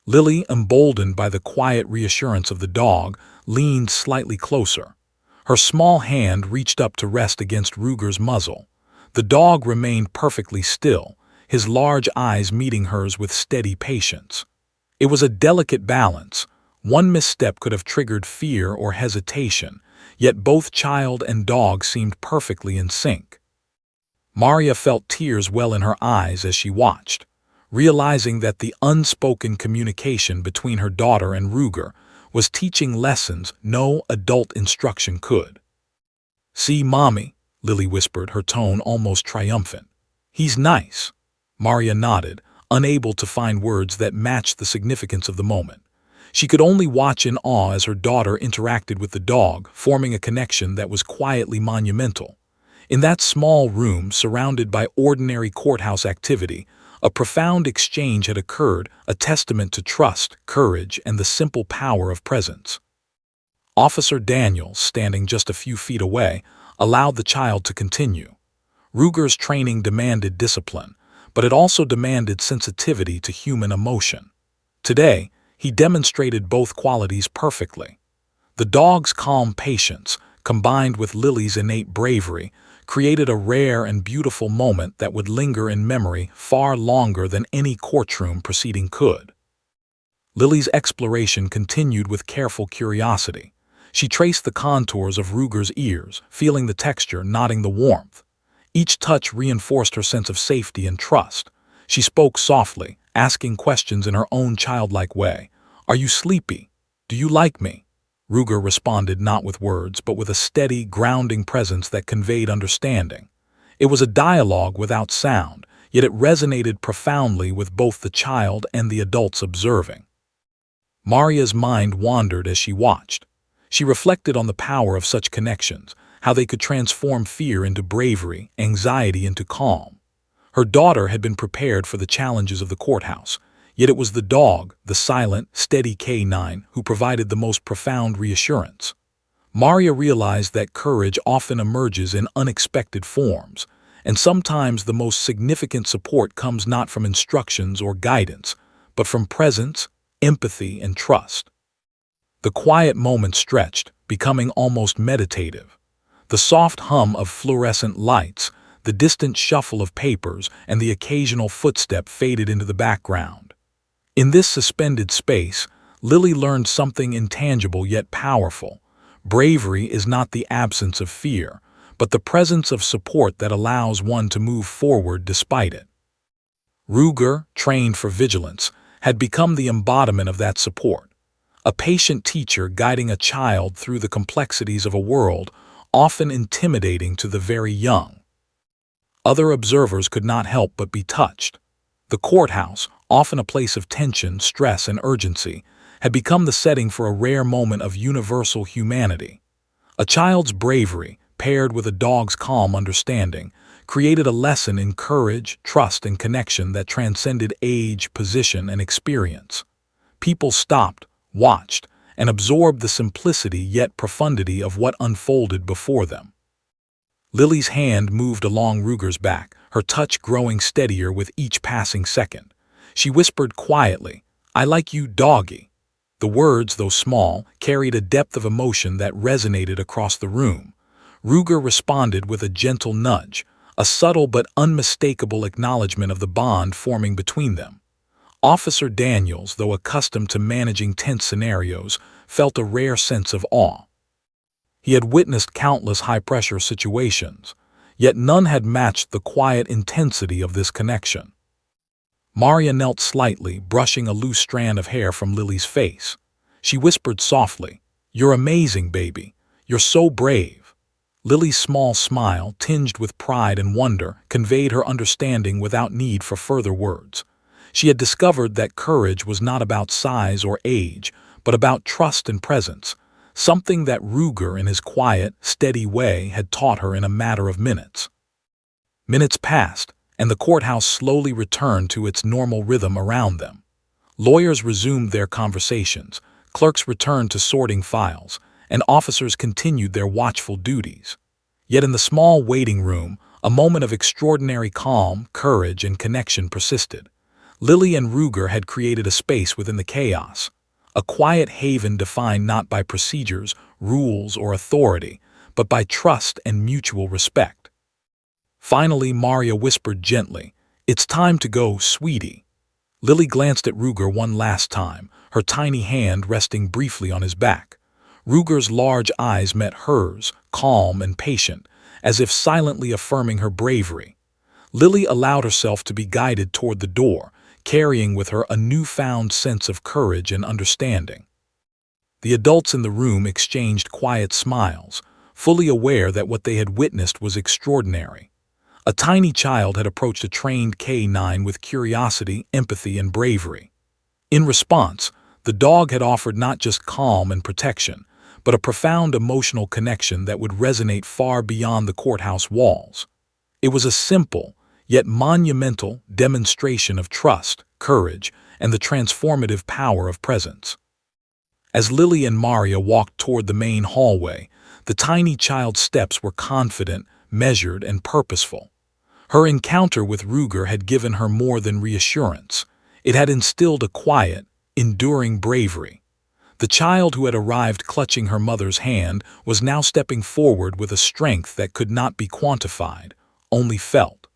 Lily, emboldened by the quiet reassurance of the dog, leaned slightly closer. Her small hand reached up to rest against Ruger's muzzle. The dog remained perfectly still, his large eyes meeting hers with steady patience. It was a delicate balance. One misstep could have triggered fear or hesitation, yet both child and dog seemed perfectly in sync. Maria felt tears well in her eyes as she watched, realizing that the unspoken communication between her daughter and Ruger was teaching lessons no adult instruction could. "See, Mommy," Lily whispered, her tone almost triumphant. "He's nice." Maria nodded, unable to find words that matched the significance of the moment. She could only watch in awe as her daughter interacted with the dog, forming a connection that was quietly monumental. In that small room, surrounded by ordinary courthouse activity, a profound exchange had occurred, a testament to trust, courage, and the simple power of presence. Officer Daniels, standing just a few feet away, allowed the child to continue. Ruger's training demanded discipline, but it also demanded sensitivity to human emotion. Today, he demonstrated both qualities perfectly. The dog's calm patience, combined with Lily's innate bravery, created a rare and beautiful moment that would linger in memory far longer than any courtroom proceeding could. Lily's exploration continued with careful curiosity. She traced the contours of Ruger's ears, feeling the texture, noting the warmth. Each touch reinforced her sense of safety and trust. She spoke softly, asking questions in her own childlike way. "Are you sleepy? Do you like me?" Ruger responded not with words, but with a steady, grounding presence that conveyed understanding. It was a dialogue without sound, yet it resonated profoundly with both the child and the adults observing. Maria's mind wandered as she watched. She reflected on the power of such connections, how they could transform fear into bravery, anxiety into calm. Her daughter had been prepared for the challenges of the courthouse, yet it was the dog, the silent, steady K9, who provided the most profound reassurance. Maria realized that courage often emerges in unexpected forms, and sometimes the most significant support comes not from instructions or guidance, but from presence, empathy, and trust. The quiet moment stretched, becoming almost meditative. The soft hum of fluorescent lights, the distant shuffle of papers, and the occasional footstep faded into the background. In this suspended space, Lily learned something intangible yet powerful. Bravery is not the absence of fear, but the presence of support that allows one to move forward despite it. Ruger, trained for vigilance, had become the embodiment of that support. A patient teacher guiding a child through the complexities of a world often intimidating to the very young. Other observers could not help but be touched. The courthouse, often a place of tension, stress, and urgency, had become the setting for a rare moment of universal humanity. A child's bravery, paired with a dog's calm understanding, created a lesson in courage, trust, and connection that transcended age, position, and experience. People stopped, watched, and absorbed the simplicity yet profundity of what unfolded before them. Lily's hand moved along Ruger's back, her touch growing steadier with each passing second. She whispered quietly, "I like you, doggy." The words, though small, carried a depth of emotion that resonated across the room. Ruger responded with a gentle nudge, a subtle but unmistakable acknowledgement of the bond forming between them. Officer Daniels, though accustomed to managing tense scenarios, felt a rare sense of awe. He had witnessed countless high-pressure situations, yet none had matched the quiet intensity of this connection. Maria knelt slightly, brushing a loose strand of hair from Lily's face. She whispered softly, "You're amazing, baby. You're so brave." Lily's small smile, tinged with pride and wonder, conveyed her understanding without need for further words. She had discovered that courage was not about size or age, but about trust and presence, something that Ruger, in his quiet, steady way, had taught her in a matter of minutes. Minutes passed, and the courthouse slowly returned to its normal rhythm around them. Lawyers resumed their conversations, clerks returned to sorting files, and officers continued their watchful duties. Yet in the small waiting room, a moment of extraordinary calm, courage, and connection persisted. Lily and Ruger had created a space within the chaos, a quiet haven defined not by procedures, rules, or authority, but by trust and mutual respect. Finally, Maria whispered gently, "It's time to go, sweetie." Lily glanced at Ruger one last time, her tiny hand resting briefly on his back. Ruger's large eyes met hers, calm and patient, as if silently affirming her bravery. Lily allowed herself to be guided toward the door, carrying with her a newfound sense of courage and understanding. The adults in the room exchanged quiet smiles, fully aware that what they had witnessed was extraordinary. A tiny child had approached a trained K9 with curiosity, empathy, and bravery. In response, the dog had offered not just calm and protection, but a profound emotional connection that would resonate far beyond the courthouse walls. It was a simple, yet monumental demonstration of trust, courage, and the transformative power of presence. As Lily and Maria walked toward the main hallway, the tiny child's steps were confident, measured, and purposeful. Her encounter with Ruger had given her more than reassurance. It had instilled a quiet, enduring bravery. The child who had arrived clutching her mother's hand was now stepping forward with a strength that could not be quantified, only felt.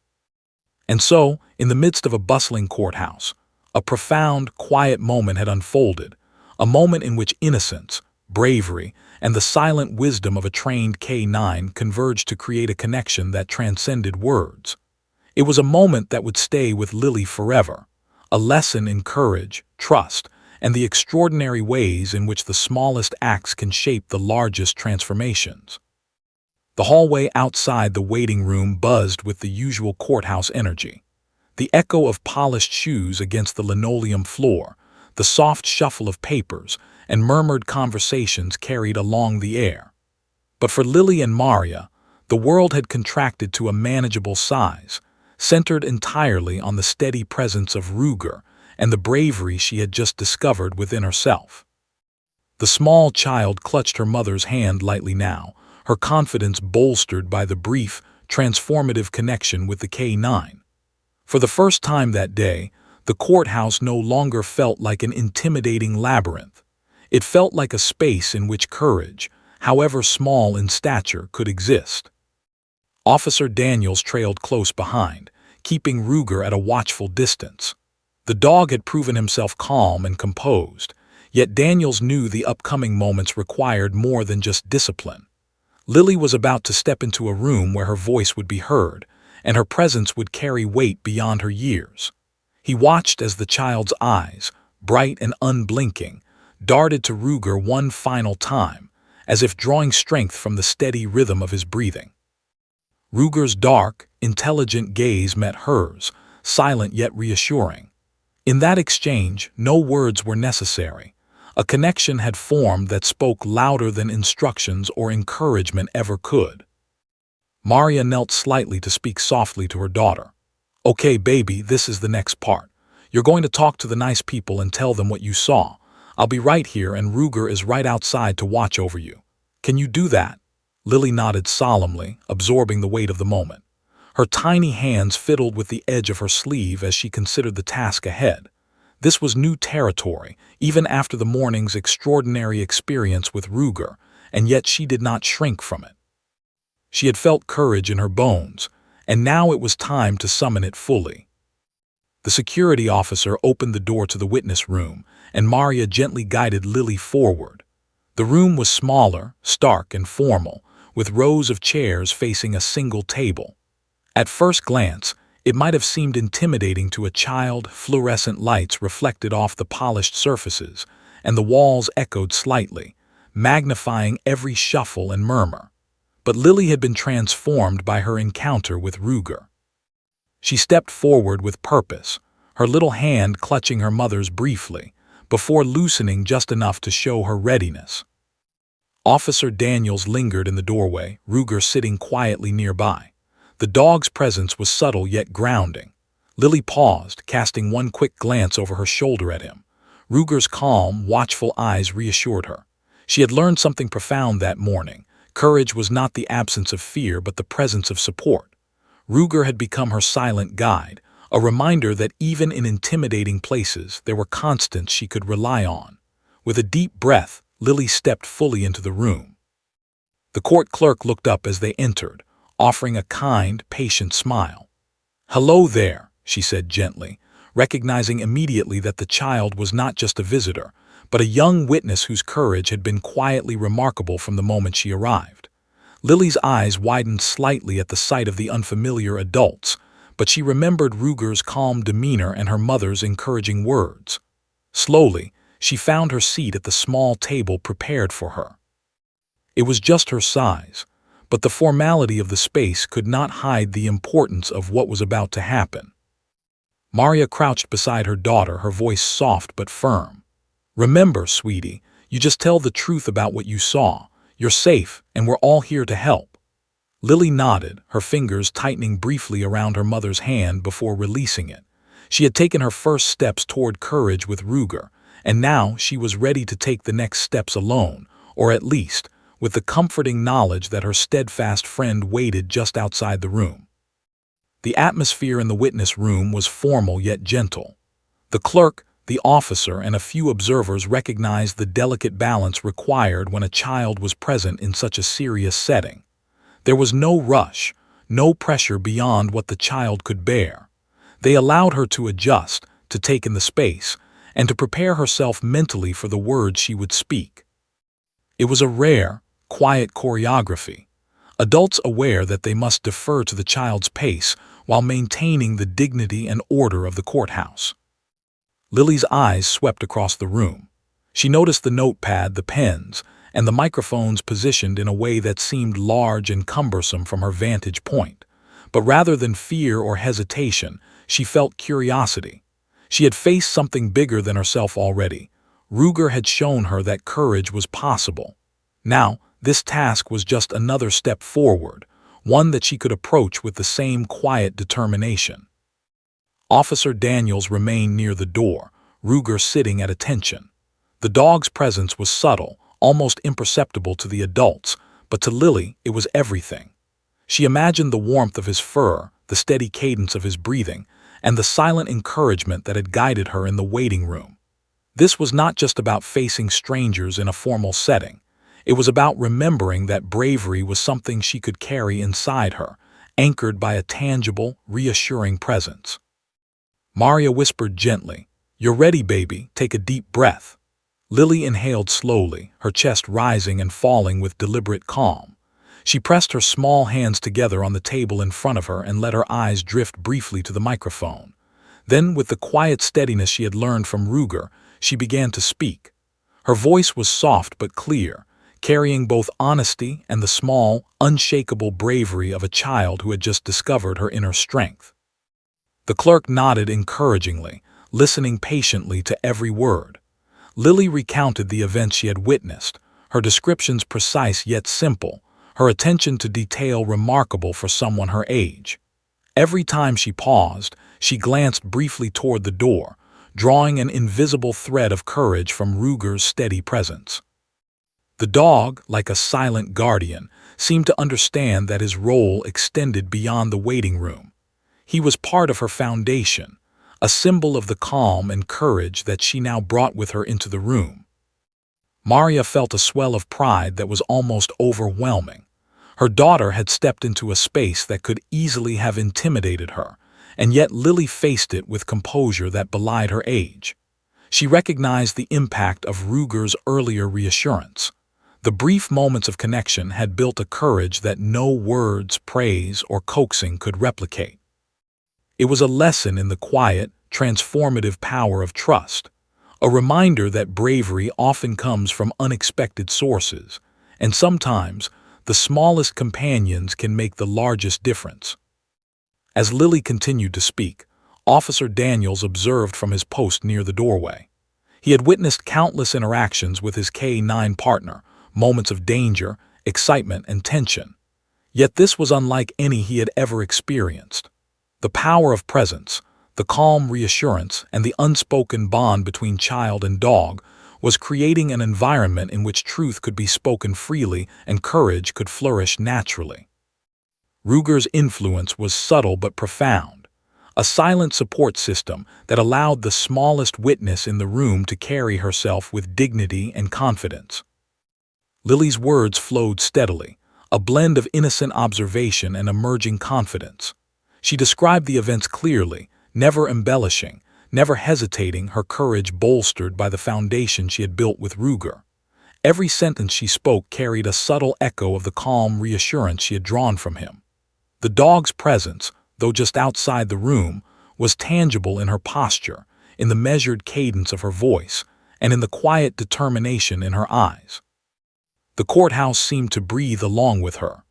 And so, in the midst of a bustling courthouse, a profound, quiet moment had unfolded, a moment in which innocence, bravery, and the silent wisdom of a trained K-9 converged to create a connection that transcended words. It was a moment that would stay with Lily forever, a lesson in courage, trust, and the extraordinary ways in which the smallest acts can shape the largest transformations. The hallway outside the waiting room buzzed with the usual courthouse energy. The echo of polished shoes against the linoleum floor, the soft shuffle of papers, and murmured conversations carried along the air. But for Lily and Maria, the world had contracted to a manageable size, centered entirely on the steady presence of Ruger and the bravery she had just discovered within herself. The small child clutched her mother's hand lightly now, her confidence bolstered by the brief, transformative connection with the K-9. For the first time that day, the courthouse no longer felt like an intimidating labyrinth. It felt like a space in which courage, however small in stature, could exist. Officer Daniels trailed close behind, keeping Ruger at a watchful distance. The dog had proven himself calm and composed, yet Daniels knew the upcoming moments required more than just discipline. Lily was about to step into a room where her voice would be heard, and her presence would carry weight beyond her years. He watched as the child's eyes, bright and unblinking, darted to Ruger one final time, as if drawing strength from the steady rhythm of his breathing. Ruger's dark, intelligent gaze met hers, silent yet reassuring. In that exchange, no words were necessary. A connection had formed that spoke louder than instructions or encouragement ever could. Maria knelt slightly to speak softly to her daughter. "Okay, baby, this is the next part. You're going to talk to the nice people and tell them what you saw. I'll be right here and Ruger is right outside to watch over you. Can you do that?" Lily nodded solemnly, absorbing the weight of the moment. Her tiny hands fiddled with the edge of her sleeve as she considered the task ahead. This was new territory, even after the morning's extraordinary experience with Ruger, and yet she did not shrink from it. She had felt courage in her bones, and now it was time to summon it fully. The security officer opened the door to the witness room, and Maria gently guided Lily forward. The room was smaller, stark, and formal, with rows of chairs facing a single table. At first glance, it might have seemed intimidating to a child. Fluorescent lights reflected off the polished surfaces, and the walls echoed slightly, magnifying every shuffle and murmur. But Lily had been transformed by her encounter with Ruger. She stepped forward with purpose, her little hand clutching her mother's briefly, before loosening just enough to show her readiness. Officer Daniels lingered in the doorway, Ruger sitting quietly nearby. The dog's presence was subtle yet grounding. Lily paused, casting one quick glance over her shoulder at him. Ruger's calm, watchful eyes reassured her. She had learned something profound that morning. Courage was not the absence of fear, but the presence of support. Ruger had become her silent guide, a reminder that even in intimidating places, there were constants she could rely on. With a deep breath, Lily stepped fully into the room. The court clerk looked up as they entered, offering a kind, patient smile. "Hello there," she said gently, recognizing immediately that the child was not just a visitor, but a young witness whose courage had been quietly remarkable from the moment she arrived. Lily's eyes widened slightly at the sight of the unfamiliar adults, but she remembered Ruger's calm demeanor and her mother's encouraging words. Slowly, she found her seat at the small table prepared for her. It was just her size, but the formality of the space could not hide the importance of what was about to happen. Maria crouched beside her daughter, her voice soft but firm. "Remember, sweetie, you just tell the truth about what you saw. You're safe, and we're all here to help." Lily nodded, her fingers tightening briefly around her mother's hand before releasing it. She had taken her first steps toward courage with Ruger, and now she was ready to take the next steps alone, or at least, with the comforting knowledge that her steadfast friend waited just outside the room. The atmosphere in the witness room was formal yet gentle. The clerk, The officer and a few observers recognized the delicate balance required when a child was present in such a serious setting. There was no rush, no pressure beyond what the child could bear. They allowed her to adjust, to take in the space, and to prepare herself mentally for the words she would speak. It was a rare, quiet choreography. Adults aware that they must defer to the child's pace while maintaining the dignity and order of the courthouse. Lily's eyes swept across the room. She noticed the notepad, the pens, and the microphones positioned in a way that seemed large and cumbersome from her vantage point. But rather than fear or hesitation, she felt curiosity. She had faced something bigger than herself already. Ruger had shown her that courage was possible. Now, this task was just another step forward, one that she could approach with the same quiet determination. Officer Daniels remained near the door, Ruger sitting at attention. The dog's presence was subtle, almost imperceptible to the adults, but to Lily it was everything. She imagined the warmth of his fur, the steady cadence of his breathing, and the silent encouragement that had guided her in the waiting room. This was not just about facing strangers in a formal setting. It was about remembering that bravery was something she could carry inside her, anchored by a tangible, reassuring presence. Maria whispered gently, "You're ready, baby. Take a deep breath." Lily inhaled slowly, her chest rising and falling with deliberate calm. She pressed her small hands together on the table in front of her and let her eyes drift briefly to the microphone. Then, with the quiet steadiness she had learned from Ruger, she began to speak. Her voice was soft but clear, carrying both honesty and the small, unshakable bravery of a child who had just discovered her inner strength. The clerk nodded encouragingly, listening patiently to every word. Lily recounted the events she had witnessed, her descriptions precise yet simple, her attention to detail remarkable for someone her age. Every time she paused, she glanced briefly toward the door, drawing an invisible thread of courage from Ruger's steady presence. The dog, like a silent guardian, seemed to understand that his role extended beyond the waiting room. He was part of her foundation, a symbol of the calm and courage that she now brought with her into the room. Maria felt a swell of pride that was almost overwhelming. Her daughter had stepped into a space that could easily have intimidated her, and yet Lily faced it with composure that belied her age. She recognized the impact of Ruger's earlier reassurance. The brief moments of connection had built a courage that no words, praise, or coaxing could replicate. It was a lesson in the quiet, transformative power of trust, a reminder that bravery often comes from unexpected sources, and sometimes the smallest companions can make the largest difference. As Lily continued to speak, Officer Daniels observed from his post near the doorway. He had witnessed countless interactions with his K-9 partner, moments of danger, excitement, and tension. Yet this was unlike any he had ever experienced. The power of presence, the calm reassurance, and the unspoken bond between child and dog was creating an environment in which truth could be spoken freely and courage could flourish naturally. Ruger's influence was subtle but profound, a silent support system that allowed the smallest witness in the room to carry herself with dignity and confidence. Lily's words flowed steadily, a blend of innocent observation and emerging confidence. She described the events clearly, never embellishing, never hesitating, her courage bolstered by the foundation she had built with Ruger. Every sentence she spoke carried a subtle echo of the calm reassurance she had drawn from him. The dog's presence, though just outside the room, was tangible in her posture, in the measured cadence of her voice, and in the quiet determination in her eyes. The courthouse seemed to breathe along with her.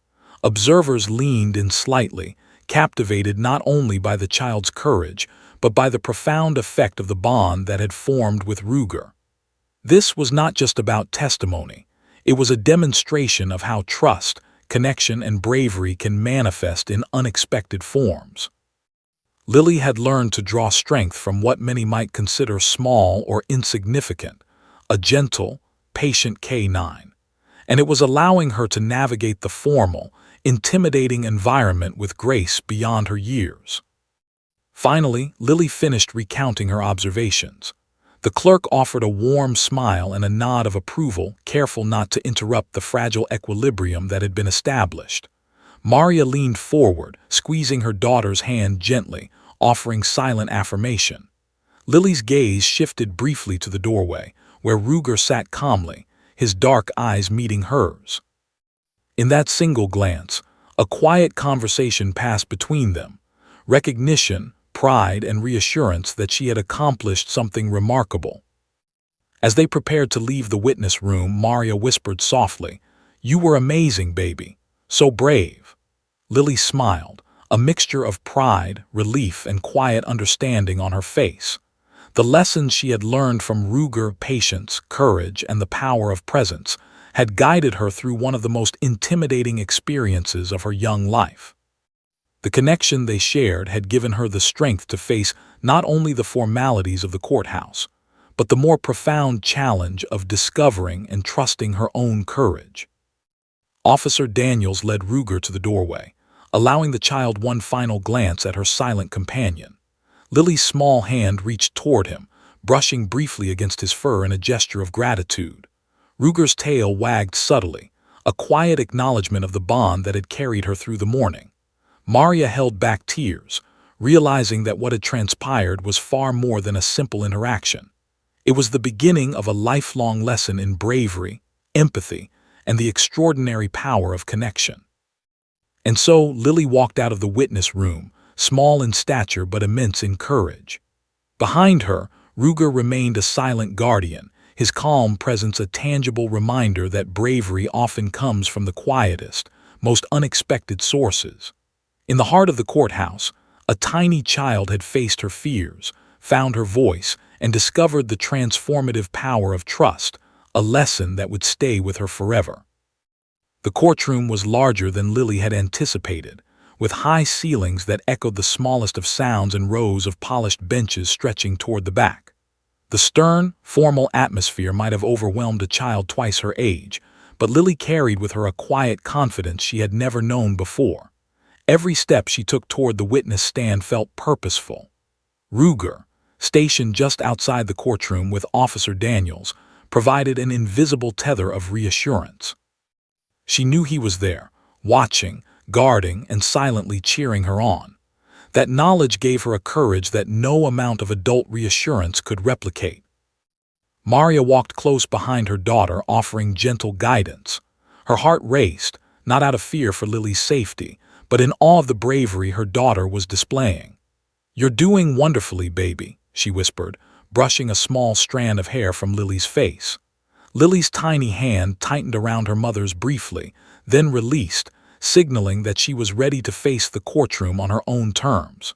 Observers leaned in slightly, captivated not only by the child's courage, but by the profound effect of the bond that had formed with Ruger. This was not just about testimony. It was a demonstration of how trust, connection, and bravery can manifest in unexpected forms. Lily had learned to draw strength from what many might consider small or insignificant, a gentle, patient K-9, and it was allowing her to navigate the formal, intimidating environment with grace beyond her years. Finally, Lily finished recounting her observations. The clerk offered a warm smile and a nod of approval, careful not to interrupt the fragile equilibrium that had been established. Maria leaned forward, squeezing her daughter's hand gently, offering silent affirmation. Lily's gaze shifted briefly to the doorway, where Ruger sat calmly, his dark eyes meeting hers. In that single glance, a quiet conversation passed between them, recognition, pride, and reassurance that she had accomplished something remarkable. As they prepared to leave the witness room, Maria whispered softly, "You were amazing, baby. So brave." Lily smiled, a mixture of pride, relief, and quiet understanding on her face. The lessons she had learned from Ruger, patience, courage, and the power of presence, had guided her through one of the most intimidating experiences of her young life. The connection they shared had given her the strength to face not only the formalities of the courthouse, but the more profound challenge of discovering and trusting her own courage. Officer Daniels led Ruger to the doorway, allowing the child one final glance at her silent companion. Lily's small hand reached toward him, brushing briefly against his fur in a gesture of gratitude. Ruger's tail wagged subtly, a quiet acknowledgement of the bond that had carried her through the morning. Maria held back tears, realizing that what had transpired was far more than a simple interaction. It was the beginning of a lifelong lesson in bravery, empathy, and the extraordinary power of connection. And so Lily walked out of the witness room, small in stature but immense in courage. Behind her, Ruger remained a silent guardian, his calm presence a tangible reminder that bravery often comes from the quietest, most unexpected sources. In the heart of the courthouse, a tiny child had faced her fears, found her voice, and discovered the transformative power of trust, a lesson that would stay with her forever. The courtroom was larger than Lily had anticipated, with high ceilings that echoed the smallest of sounds and rows of polished benches stretching toward the back. The stern, formal atmosphere might have overwhelmed a child twice her age, but Lily carried with her a quiet confidence she had never known before. Every step she took toward the witness stand felt purposeful. Ruger, stationed just outside the courtroom with Officer Daniels, provided an invisible tether of reassurance. She knew he was there, watching, guarding, and silently cheering her on. That knowledge gave her a courage that no amount of adult reassurance could replicate. Maria walked close behind her daughter, offering gentle guidance. Her heart raced, not out of fear for Lily's safety, but in awe of the bravery her daughter was displaying. "You're doing wonderfully, baby," she whispered, brushing a small strand of hair from Lily's face. Lily's tiny hand tightened around her mother's briefly, then released, signaling that she was ready to face the courtroom on her own terms.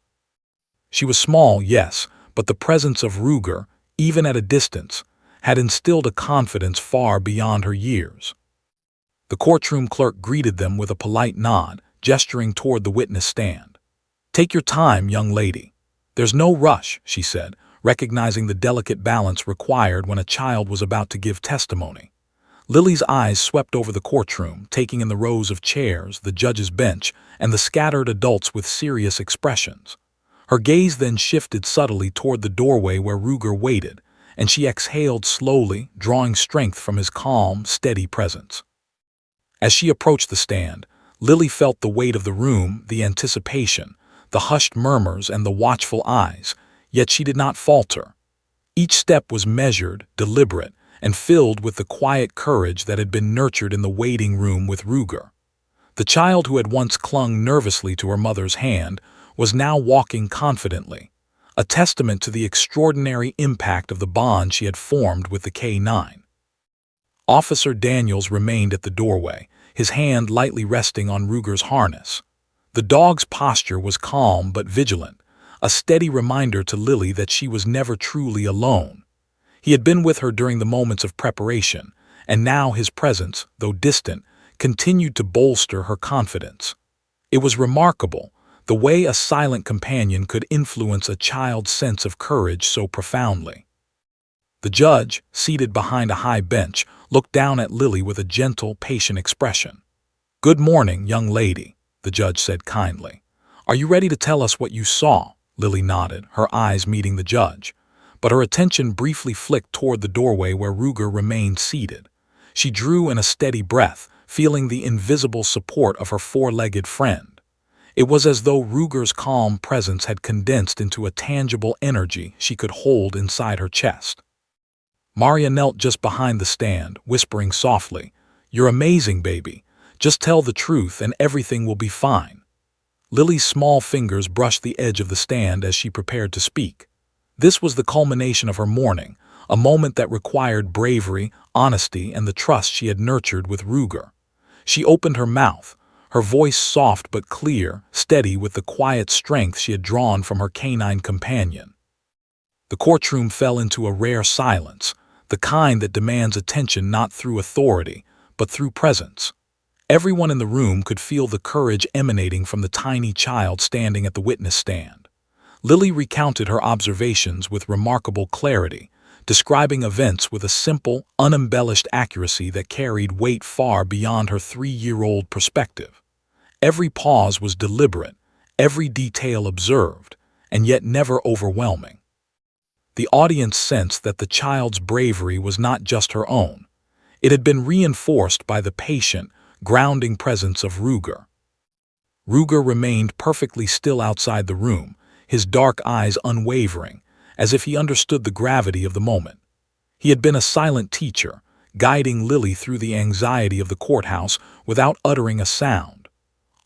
She was small, yes, but the presence of Ruger, even at a distance, had instilled a confidence far beyond her years. The courtroom clerk greeted them with a polite nod, gesturing toward the witness stand. "Take your time, young lady. There's no rush," she said, recognizing the delicate balance required when a child was about to give testimony. Lily's eyes swept over the courtroom, taking in the rows of chairs, the judge's bench, and the scattered adults with serious expressions. Her gaze then shifted subtly toward the doorway where Ruger waited, and she exhaled slowly, drawing strength from his calm, steady presence. As she approached the stand, Lily felt the weight of the room, the anticipation, the hushed murmurs, and the watchful eyes, yet she did not falter. Each step was measured, deliberate, and filled with the quiet courage that had been nurtured in the waiting room with Ruger. The child who had once clung nervously to her mother's hand was now walking confidently, a testament to the extraordinary impact of the bond she had formed with the K-9. Officer Daniels remained at the doorway, his hand lightly resting on Ruger's harness. The dog's posture was calm but vigilant, a steady reminder to Lily that she was never truly alone. He had been with her during the moments of preparation, and now his presence, though distant, continued to bolster her confidence. It was remarkable, the way a silent companion could influence a child's sense of courage so profoundly. The judge, seated behind a high bench, looked down at Lily with a gentle, patient expression. "Good morning, young lady," the judge said kindly. "Are you ready to tell us what you saw?" Lily nodded, her eyes meeting the judge. but her attention briefly flicked toward the doorway where Ruger remained seated. She drew in a steady breath, feeling the invisible support of her four-legged friend. It was as though Ruger's calm presence had condensed into a tangible energy she could hold inside her chest. Maria knelt just behind the stand, whispering softly, "You're amazing, baby. Just tell the truth and everything will be fine." Lily's small fingers brushed the edge of the stand as she prepared to speak. This was the culmination of her morning, a moment that required bravery, honesty, and the trust she had nurtured with Ruger. She opened her mouth, her voice soft but clear, steady with the quiet strength she had drawn from her canine companion. The courtroom fell into a rare silence, the kind that demands attention not through authority, but through presence. Everyone in the room could feel the courage emanating from the tiny child standing at the witness stand. Lily recounted her observations with remarkable clarity, describing events with a simple, unembellished accuracy that carried weight far beyond her 3-year-old perspective. Every pause was deliberate, every detail observed, and yet never overwhelming. The audience sensed that the child's bravery was not just her own. It had been reinforced by the patient, grounding presence of Ruger. Ruger remained perfectly still outside the room, his dark eyes unwavering, as if he understood the gravity of the moment. He had been a silent teacher, guiding Lily through the anxiety of the courthouse without uttering a sound.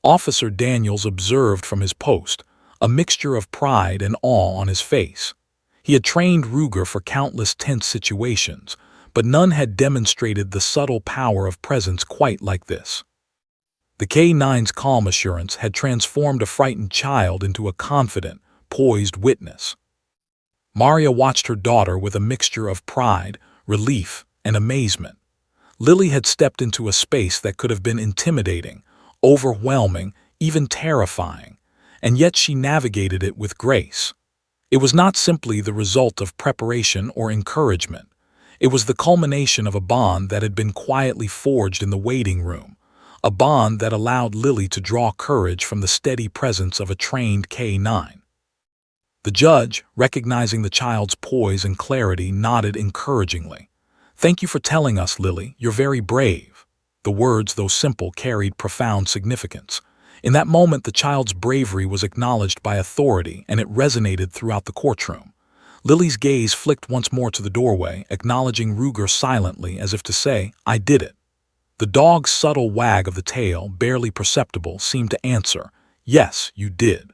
Officer Daniels observed from his post, a mixture of pride and awe on his face. He had trained Ruger for countless tense situations, but none had demonstrated the subtle power of presence quite like this. The K-9's calm assurance had transformed a frightened child into a confident, poised witness. Maria watched her daughter with a mixture of pride, relief, and amazement. Lily had stepped into a space that could have been intimidating, overwhelming, even terrifying, and yet she navigated it with grace. It was not simply the result of preparation or encouragement. It was the culmination of a bond that had been quietly forged in the waiting room, a bond that allowed Lily to draw courage from the steady presence of a trained K-9. The judge, recognizing the child's poise and clarity, nodded encouragingly. "Thank you for telling us, Lily. You're very brave." The words, though simple, carried profound significance. In that moment, the child's bravery was acknowledged by authority, and it resonated throughout the courtroom. Lily's gaze flicked once more to the doorway, acknowledging Ruger silently as if to say, "I did it." The dog's subtle wag of the tail, barely perceptible, seemed to answer, "Yes, you did."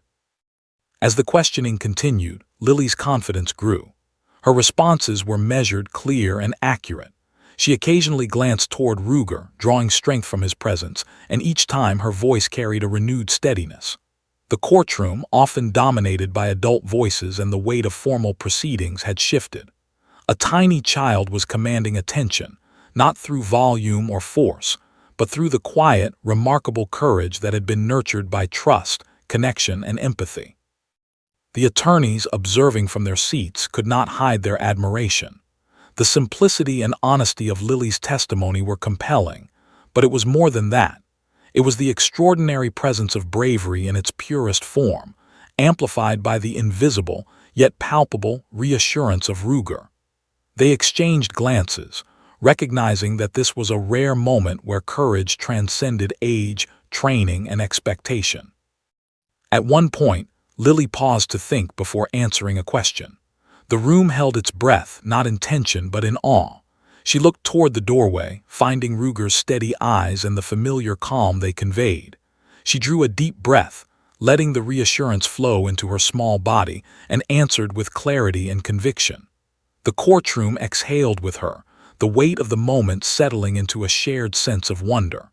As the questioning continued, Lily's confidence grew. Her responses were measured, clear, and accurate. She occasionally glanced toward Ruger, drawing strength from his presence, and each time her voice carried a renewed steadiness. The courtroom, often dominated by adult voices and the weight of formal proceedings, had shifted. A tiny child was commanding attention, not through volume or force, but through the quiet, remarkable courage that had been nurtured by trust, connection, and empathy. The attorneys, observing from their seats, could not hide their admiration. The simplicity and honesty of Lily's testimony were compelling, but it was more than that. It was the extraordinary presence of bravery in its purest form, amplified by the invisible, yet palpable, reassurance of Ruger. They exchanged glances, recognizing that this was a rare moment where courage transcended age, training, and expectation. At one point, Lily paused to think before answering a question. The room held its breath, not in tension but in awe. She looked toward the doorway, finding Ruger's steady eyes and the familiar calm they conveyed. She drew a deep breath, letting the reassurance flow into her small body, and answered with clarity and conviction. The courtroom exhaled with her, the weight of the moment settling into a shared sense of wonder.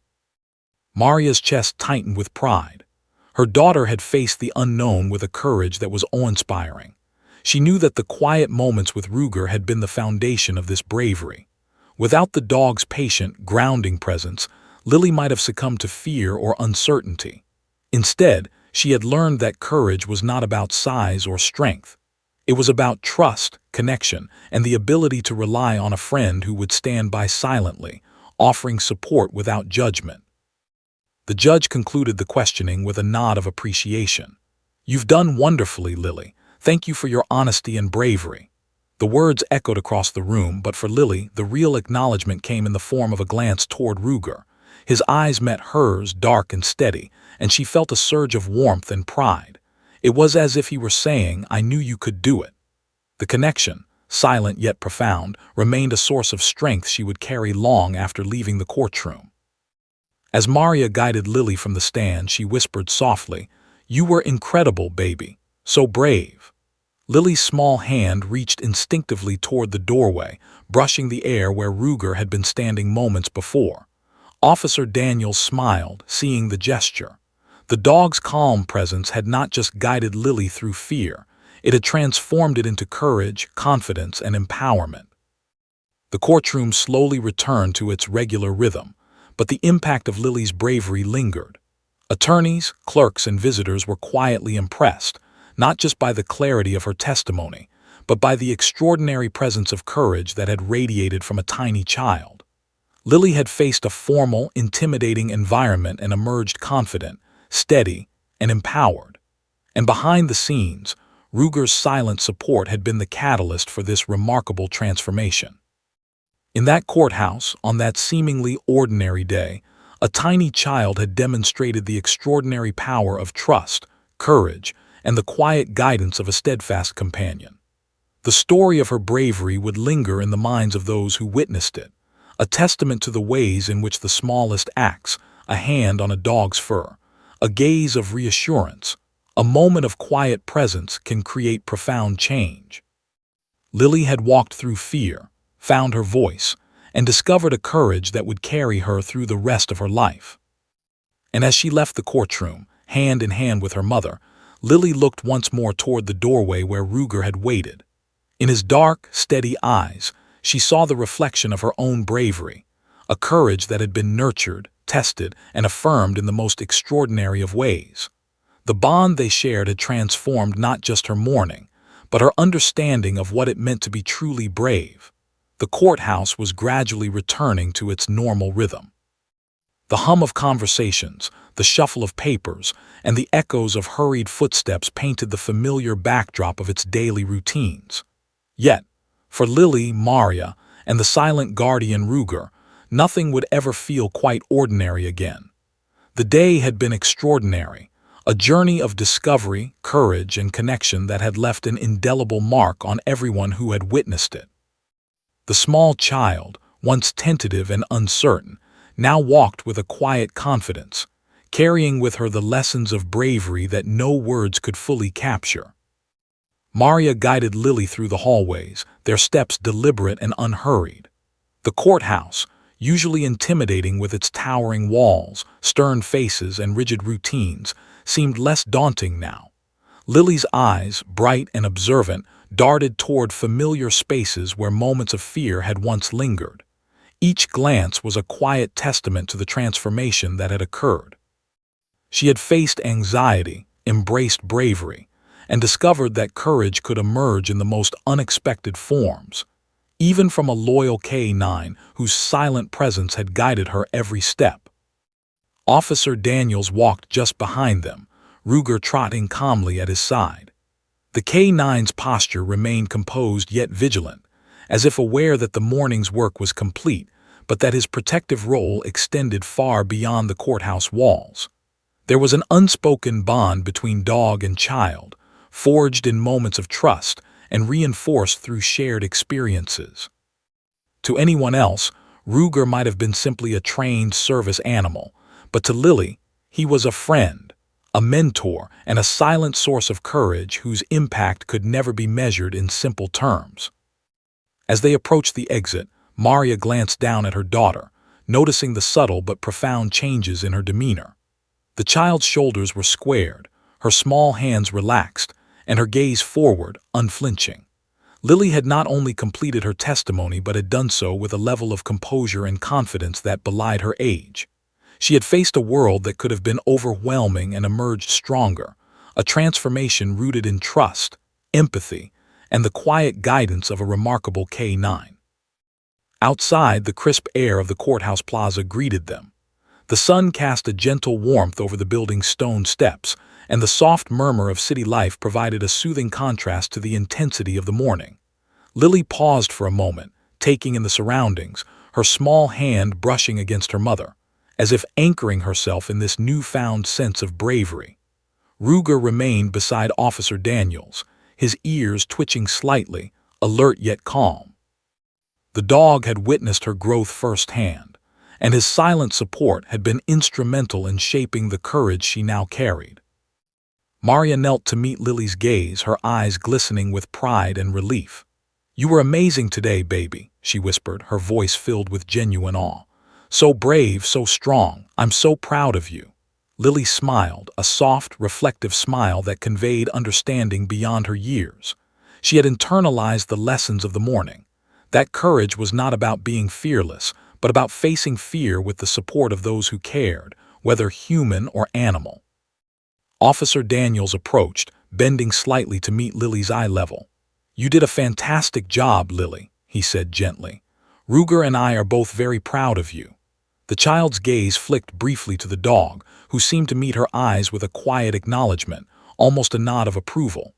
Maria's chest tightened with pride. Her daughter had faced the unknown with a courage that was awe-inspiring. She knew that the quiet moments with Ruger had been the foundation of this bravery. Without the dog's patient, grounding presence, Lily might have succumbed to fear or uncertainty. Instead, she had learned that courage was not about size or strength. It was about trust, connection, and the ability to rely on a friend who would stand by silently, offering support without judgment. The judge concluded the questioning with a nod of appreciation. "You've done wonderfully, Lily. Thank you for your honesty and bravery." The words echoed across the room, but for Lily, the real acknowledgement came in the form of a glance toward Ruger. His eyes met hers, dark and steady, and she felt a surge of warmth and pride. It was as if he were saying, "I knew you could do it." The connection, silent yet profound, remained a source of strength she would carry long after leaving the courtroom. As Maria guided Lily from the stand, she whispered softly, "You were incredible, baby. So brave." Lily's small hand reached instinctively toward the doorway, brushing the air where Ruger had been standing moments before. Officer Daniels smiled, seeing the gesture. The dog's calm presence had not just guided Lily through fear, it had transformed it into courage, confidence, and empowerment. The courtroom slowly returned to its regular rhythm, but the impact of Lily's bravery lingered. Attorneys, clerks, and visitors were quietly impressed, not just by the clarity of her testimony, but by the extraordinary presence of courage that had radiated from a tiny child. Lily had faced a formal, intimidating environment and emerged confident, steady, and empowered. And behind the scenes, Ruger's silent support had been the catalyst for this remarkable transformation. In that courthouse, on that seemingly ordinary day, a tiny child had demonstrated the extraordinary power of trust, courage, and the quiet guidance of a steadfast companion. The story of her bravery would linger in the minds of those who witnessed it, a testament to the ways in which the smallest acts, a hand on a dog's fur, a gaze of reassurance, a moment of quiet presence can create profound change. Lily had walked through fear, found her voice, and discovered a courage that would carry her through the rest of her life. And as she left the courtroom, hand in hand with her mother, Lily looked once more toward the doorway where Ruger had waited. In his dark, steady eyes, she saw the reflection of her own bravery, a courage that had been nurtured, tested, and affirmed in the most extraordinary of ways. The bond they shared had transformed not just her mourning, but her understanding of what it meant to be truly brave. The courthouse was gradually returning to its normal rhythm. The hum of conversations, the shuffle of papers, and the echoes of hurried footsteps painted the familiar backdrop of its daily routines. Yet, for Lily, Maria, and the silent guardian Ruger, nothing would ever feel quite ordinary again. The day had been extraordinary, a journey of discovery, courage, and connection that had left an indelible mark on everyone who had witnessed it. The small child, once tentative and uncertain, now walked with a quiet confidence, carrying with her the lessons of bravery that no words could fully capture. Maria guided Lily through the hallways, their steps deliberate and unhurried. The courthouse, usually intimidating with its towering walls, stern faces, and rigid routines, seemed less daunting now. Lily's eyes, bright and observant, darted toward familiar spaces where moments of fear had once lingered. Each glance was a quiet testament to the transformation that had occurred. She had faced anxiety, embraced bravery, and discovered that courage could emerge in the most unexpected forms, even from a loyal K-9 whose silent presence had guided her every step. Officer Daniels walked just behind them, Ruger trotting calmly at his side. The K-9's posture remained composed yet vigilant, as if aware that the morning's work was complete, but that his protective role extended far beyond the courthouse walls. There was an unspoken bond between dog and child, forged in moments of trust and reinforced through shared experiences. To anyone else, Ruger might have been simply a trained service animal, but to Lily, he was a friend, a mentor, and a silent source of courage whose impact could never be measured in simple terms. As they approached the exit, Maria glanced down at her daughter, noticing the subtle but profound changes in her demeanor. The child's shoulders were squared, her small hands relaxed, and her gaze forward, unflinching. Lily had not only completed her testimony but had done so with a level of composure and confidence that belied her age. She had faced a world that could have been overwhelming and emerged stronger, a transformation rooted in trust, empathy, and the quiet guidance of a remarkable K-9. Outside, the crisp air of the courthouse plaza greeted them. The sun cast a gentle warmth over the building's stone steps, and the soft murmur of city life provided a soothing contrast to the intensity of the morning. Lily paused for a moment, taking in the surroundings, her small hand brushing against her mother, as if anchoring herself in this newfound sense of bravery. Ruger remained beside Officer Daniels, his ears twitching slightly, alert yet calm. The dog had witnessed her growth firsthand, and his silent support had been instrumental in shaping the courage she now carried. Maria knelt to meet Lily's gaze, her eyes glistening with pride and relief. "You were amazing today, baby," she whispered, her voice filled with genuine awe. "So brave, so strong. I'm so proud of you." Lily smiled, a soft, reflective smile that conveyed understanding beyond her years. She had internalized the lessons of the morning. That courage was not about being fearless, but about facing fear with the support of those who cared, whether human or animal. Officer Daniels approached, bending slightly to meet Lily's eye level. "You did a fantastic job, Lily," he said gently. "Ruger and I are both very proud of you." The child's gaze flicked briefly to the dog, who seemed to meet her eyes with a quiet acknowledgement, almost a nod of approval.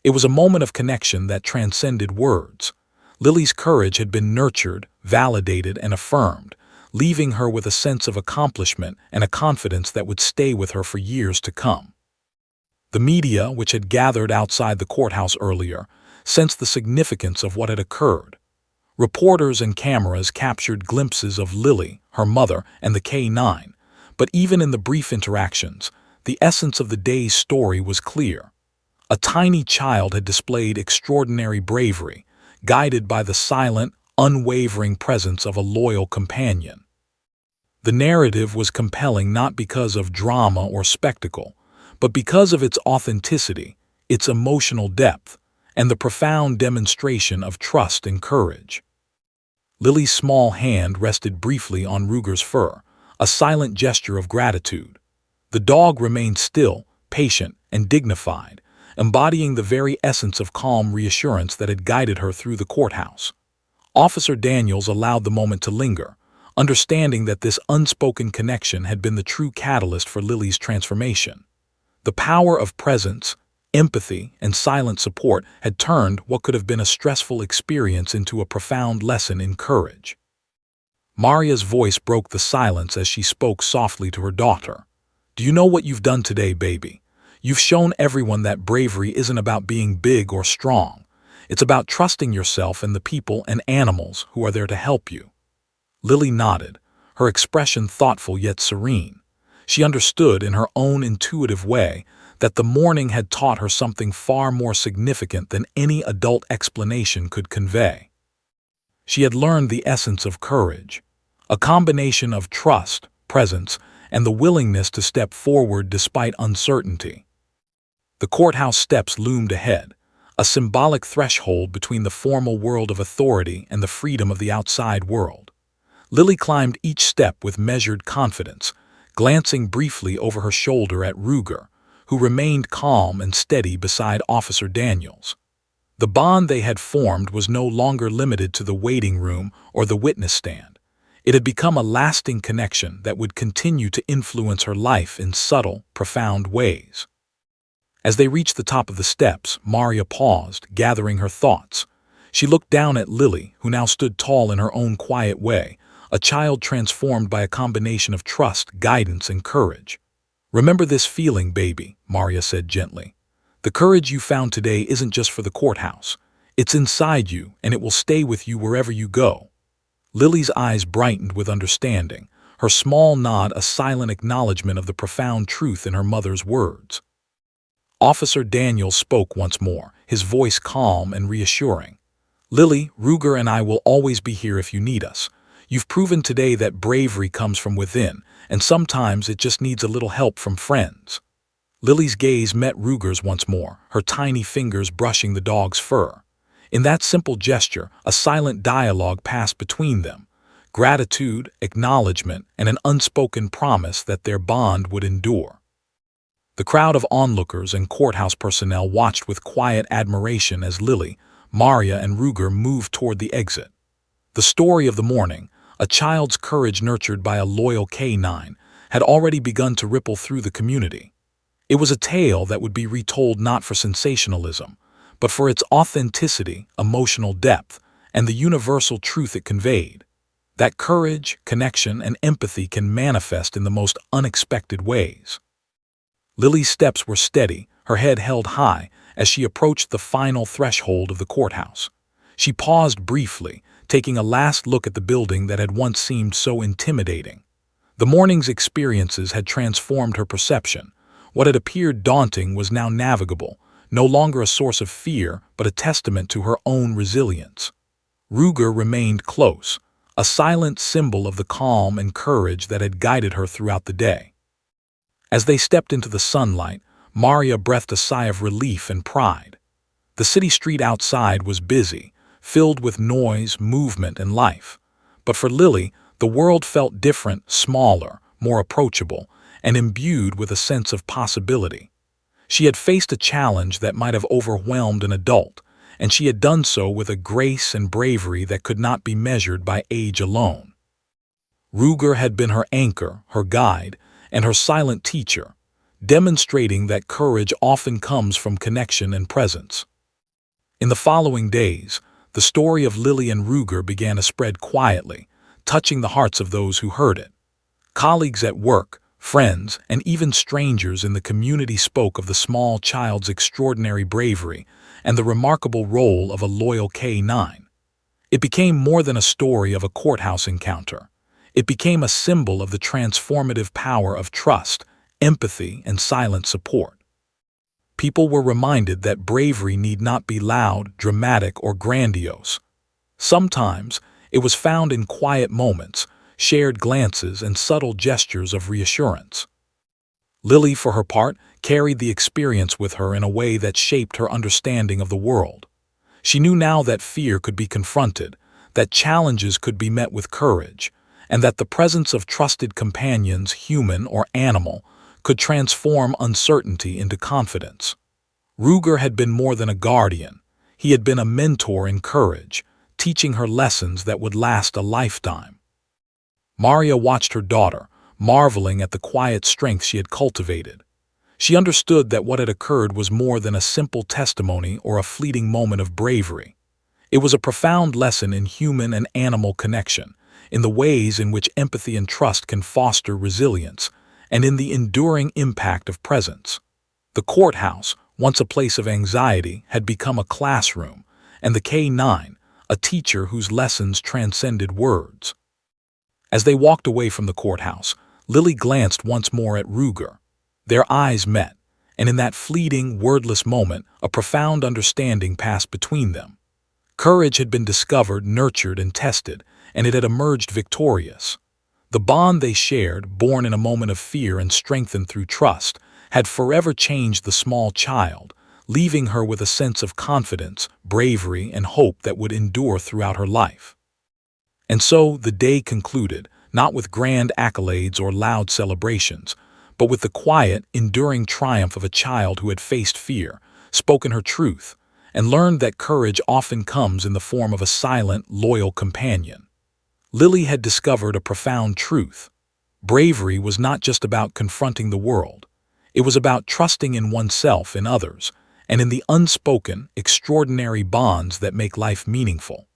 It was a moment of connection that transcended words. Lily's courage had been nurtured, validated, and affirmed, leaving her with a sense of accomplishment and a confidence that would stay with her for years to come. The media, which had gathered outside the courthouse earlier, sensed the significance of what had occurred. Reporters and cameras captured glimpses of Lily, her mother, and the K-9, but even in the brief interactions, the essence of the day's story was clear. A tiny child had displayed extraordinary bravery, guided by the silent, unwavering presence of a loyal companion. The narrative was compelling not because of drama or spectacle, but because of its authenticity, its emotional depth, and the profound demonstration of trust and courage. Lily's small hand rested briefly on Ruger's fur, a silent gesture of gratitude. The dog remained still, patient, and dignified, embodying the very essence of calm reassurance that had guided her through the courthouse. Officer Daniels allowed the moment to linger, understanding that this unspoken connection had been the true catalyst for Lily's transformation. The power of presence, empathy, and silent support had turned what could have been a stressful experience into a profound lesson in courage. Maria's voice broke the silence as she spoke softly to her daughter. "Do you know what you've done today, baby? You've shown everyone that bravery isn't about being big or strong. It's about trusting yourself and the people and animals who are there to help you." Lily nodded, her expression thoughtful yet serene. She understood in her own intuitive way that the morning had taught her something far more significant than any adult explanation could convey. She had learned the essence of courage, a combination of trust, presence, and the willingness to step forward despite uncertainty. The courthouse steps loomed ahead, a symbolic threshold between the formal world of authority and the freedom of the outside world. Lily climbed each step with measured confidence, glancing briefly over her shoulder at Ruger, who remained calm and steady beside Officer Daniels. The bond they had formed was no longer limited to the waiting room or the witness stand. It had become a lasting connection that would continue to influence her life in subtle, profound ways. As they reached the top of the steps, Maria paused, gathering her thoughts. She looked down at Lily, who now stood tall in her own quiet way, a child transformed by a combination of trust, guidance, and courage. "Remember this feeling, baby," Maria said gently. "The courage you found today isn't just for the courthouse. It's inside you, and it will stay with you wherever you go." Lily's eyes brightened with understanding, her small nod a silent acknowledgement of the profound truth in her mother's words. Officer Daniels spoke once more, his voice calm and reassuring. "Lily, Ruger and I will always be here if you need us. You've proven today that bravery comes from within, and sometimes it just needs a little help from friends." Lily's gaze met Ruger's once more, her tiny fingers brushing the dog's fur. In that simple gesture, a silent dialogue passed between them, gratitude, acknowledgement, and an unspoken promise that their bond would endure. The crowd of onlookers and courthouse personnel watched with quiet admiration as Lily, Maria, and Ruger moved toward the exit. The story of the morning, a child's courage nurtured by a loyal K-9, had already begun to ripple through the community. It was a tale that would be retold not for sensationalism, but for its authenticity, emotional depth, and the universal truth it conveyed. That courage, connection, and empathy can manifest in the most unexpected ways. Lily's steps were steady, her head held high, as she approached the final threshold of the courthouse. She paused briefly, taking a last look at the building that had once seemed so intimidating. The morning's experiences had transformed her perception. What had appeared daunting was now navigable, no longer a source of fear, but a testament to her own resilience. Ruger remained close, a silent symbol of the calm and courage that had guided her throughout the day. As they stepped into the sunlight, Maria breathed a sigh of relief and pride. The city street outside was busy, filled with noise, movement, and life. But for Lily, the world felt different, smaller, more approachable, and imbued with a sense of possibility. She had faced a challenge that might have overwhelmed an adult, and she had done so with a grace and bravery that could not be measured by age alone. Ruger had been her anchor, her guide, and her silent teacher, demonstrating that courage often comes from connection and presence. In the following days, the story of Lily and Ruger began to spread quietly, touching the hearts of those who heard it. Colleagues at work, friends, and even strangers in the community spoke of the small child's extraordinary bravery and the remarkable role of a loyal K-9. It became more than a story of a courthouse encounter. It became a symbol of the transformative power of trust, empathy, and silent support. People were reminded that bravery need not be loud, dramatic, or grandiose. Sometimes, it was found in quiet moments, shared glances, and subtle gestures of reassurance. Lily, for her part, carried the experience with her in a way that shaped her understanding of the world. She knew now that fear could be confronted, that challenges could be met with courage, and that the presence of trusted companions, human or animal, could transform uncertainty into confidence. Ruger had been more than a guardian. He had been a mentor in courage, teaching her lessons that would last a lifetime. Maria watched her daughter, marveling at the quiet strength she had cultivated. She understood that what had occurred was more than a simple testimony or a fleeting moment of bravery. It was a profound lesson in human and animal connection, in the ways in which empathy and trust can foster resilience, and in the enduring impact of presence. The courthouse, once a place of anxiety, had become a classroom, and the K-9, a teacher whose lessons transcended words. As they walked away from the courthouse, Lily glanced once more at Ruger. Their eyes met, and in that fleeting, wordless moment, a profound understanding passed between them. Courage had been discovered, nurtured, and tested, and it had emerged victorious. The bond they shared, born in a moment of fear and strengthened through trust, had forever changed the small child, leaving her with a sense of confidence, bravery, and hope that would endure throughout her life. And so the day concluded, not with grand accolades or loud celebrations, but with the quiet, enduring triumph of a child who had faced fear, spoken her truth, and learned that courage often comes in the form of a silent, loyal companion. Lily had discovered a profound truth. Bravery was not just about confronting the world. It was about trusting in oneself and others, and in the unspoken, extraordinary bonds that make life meaningful.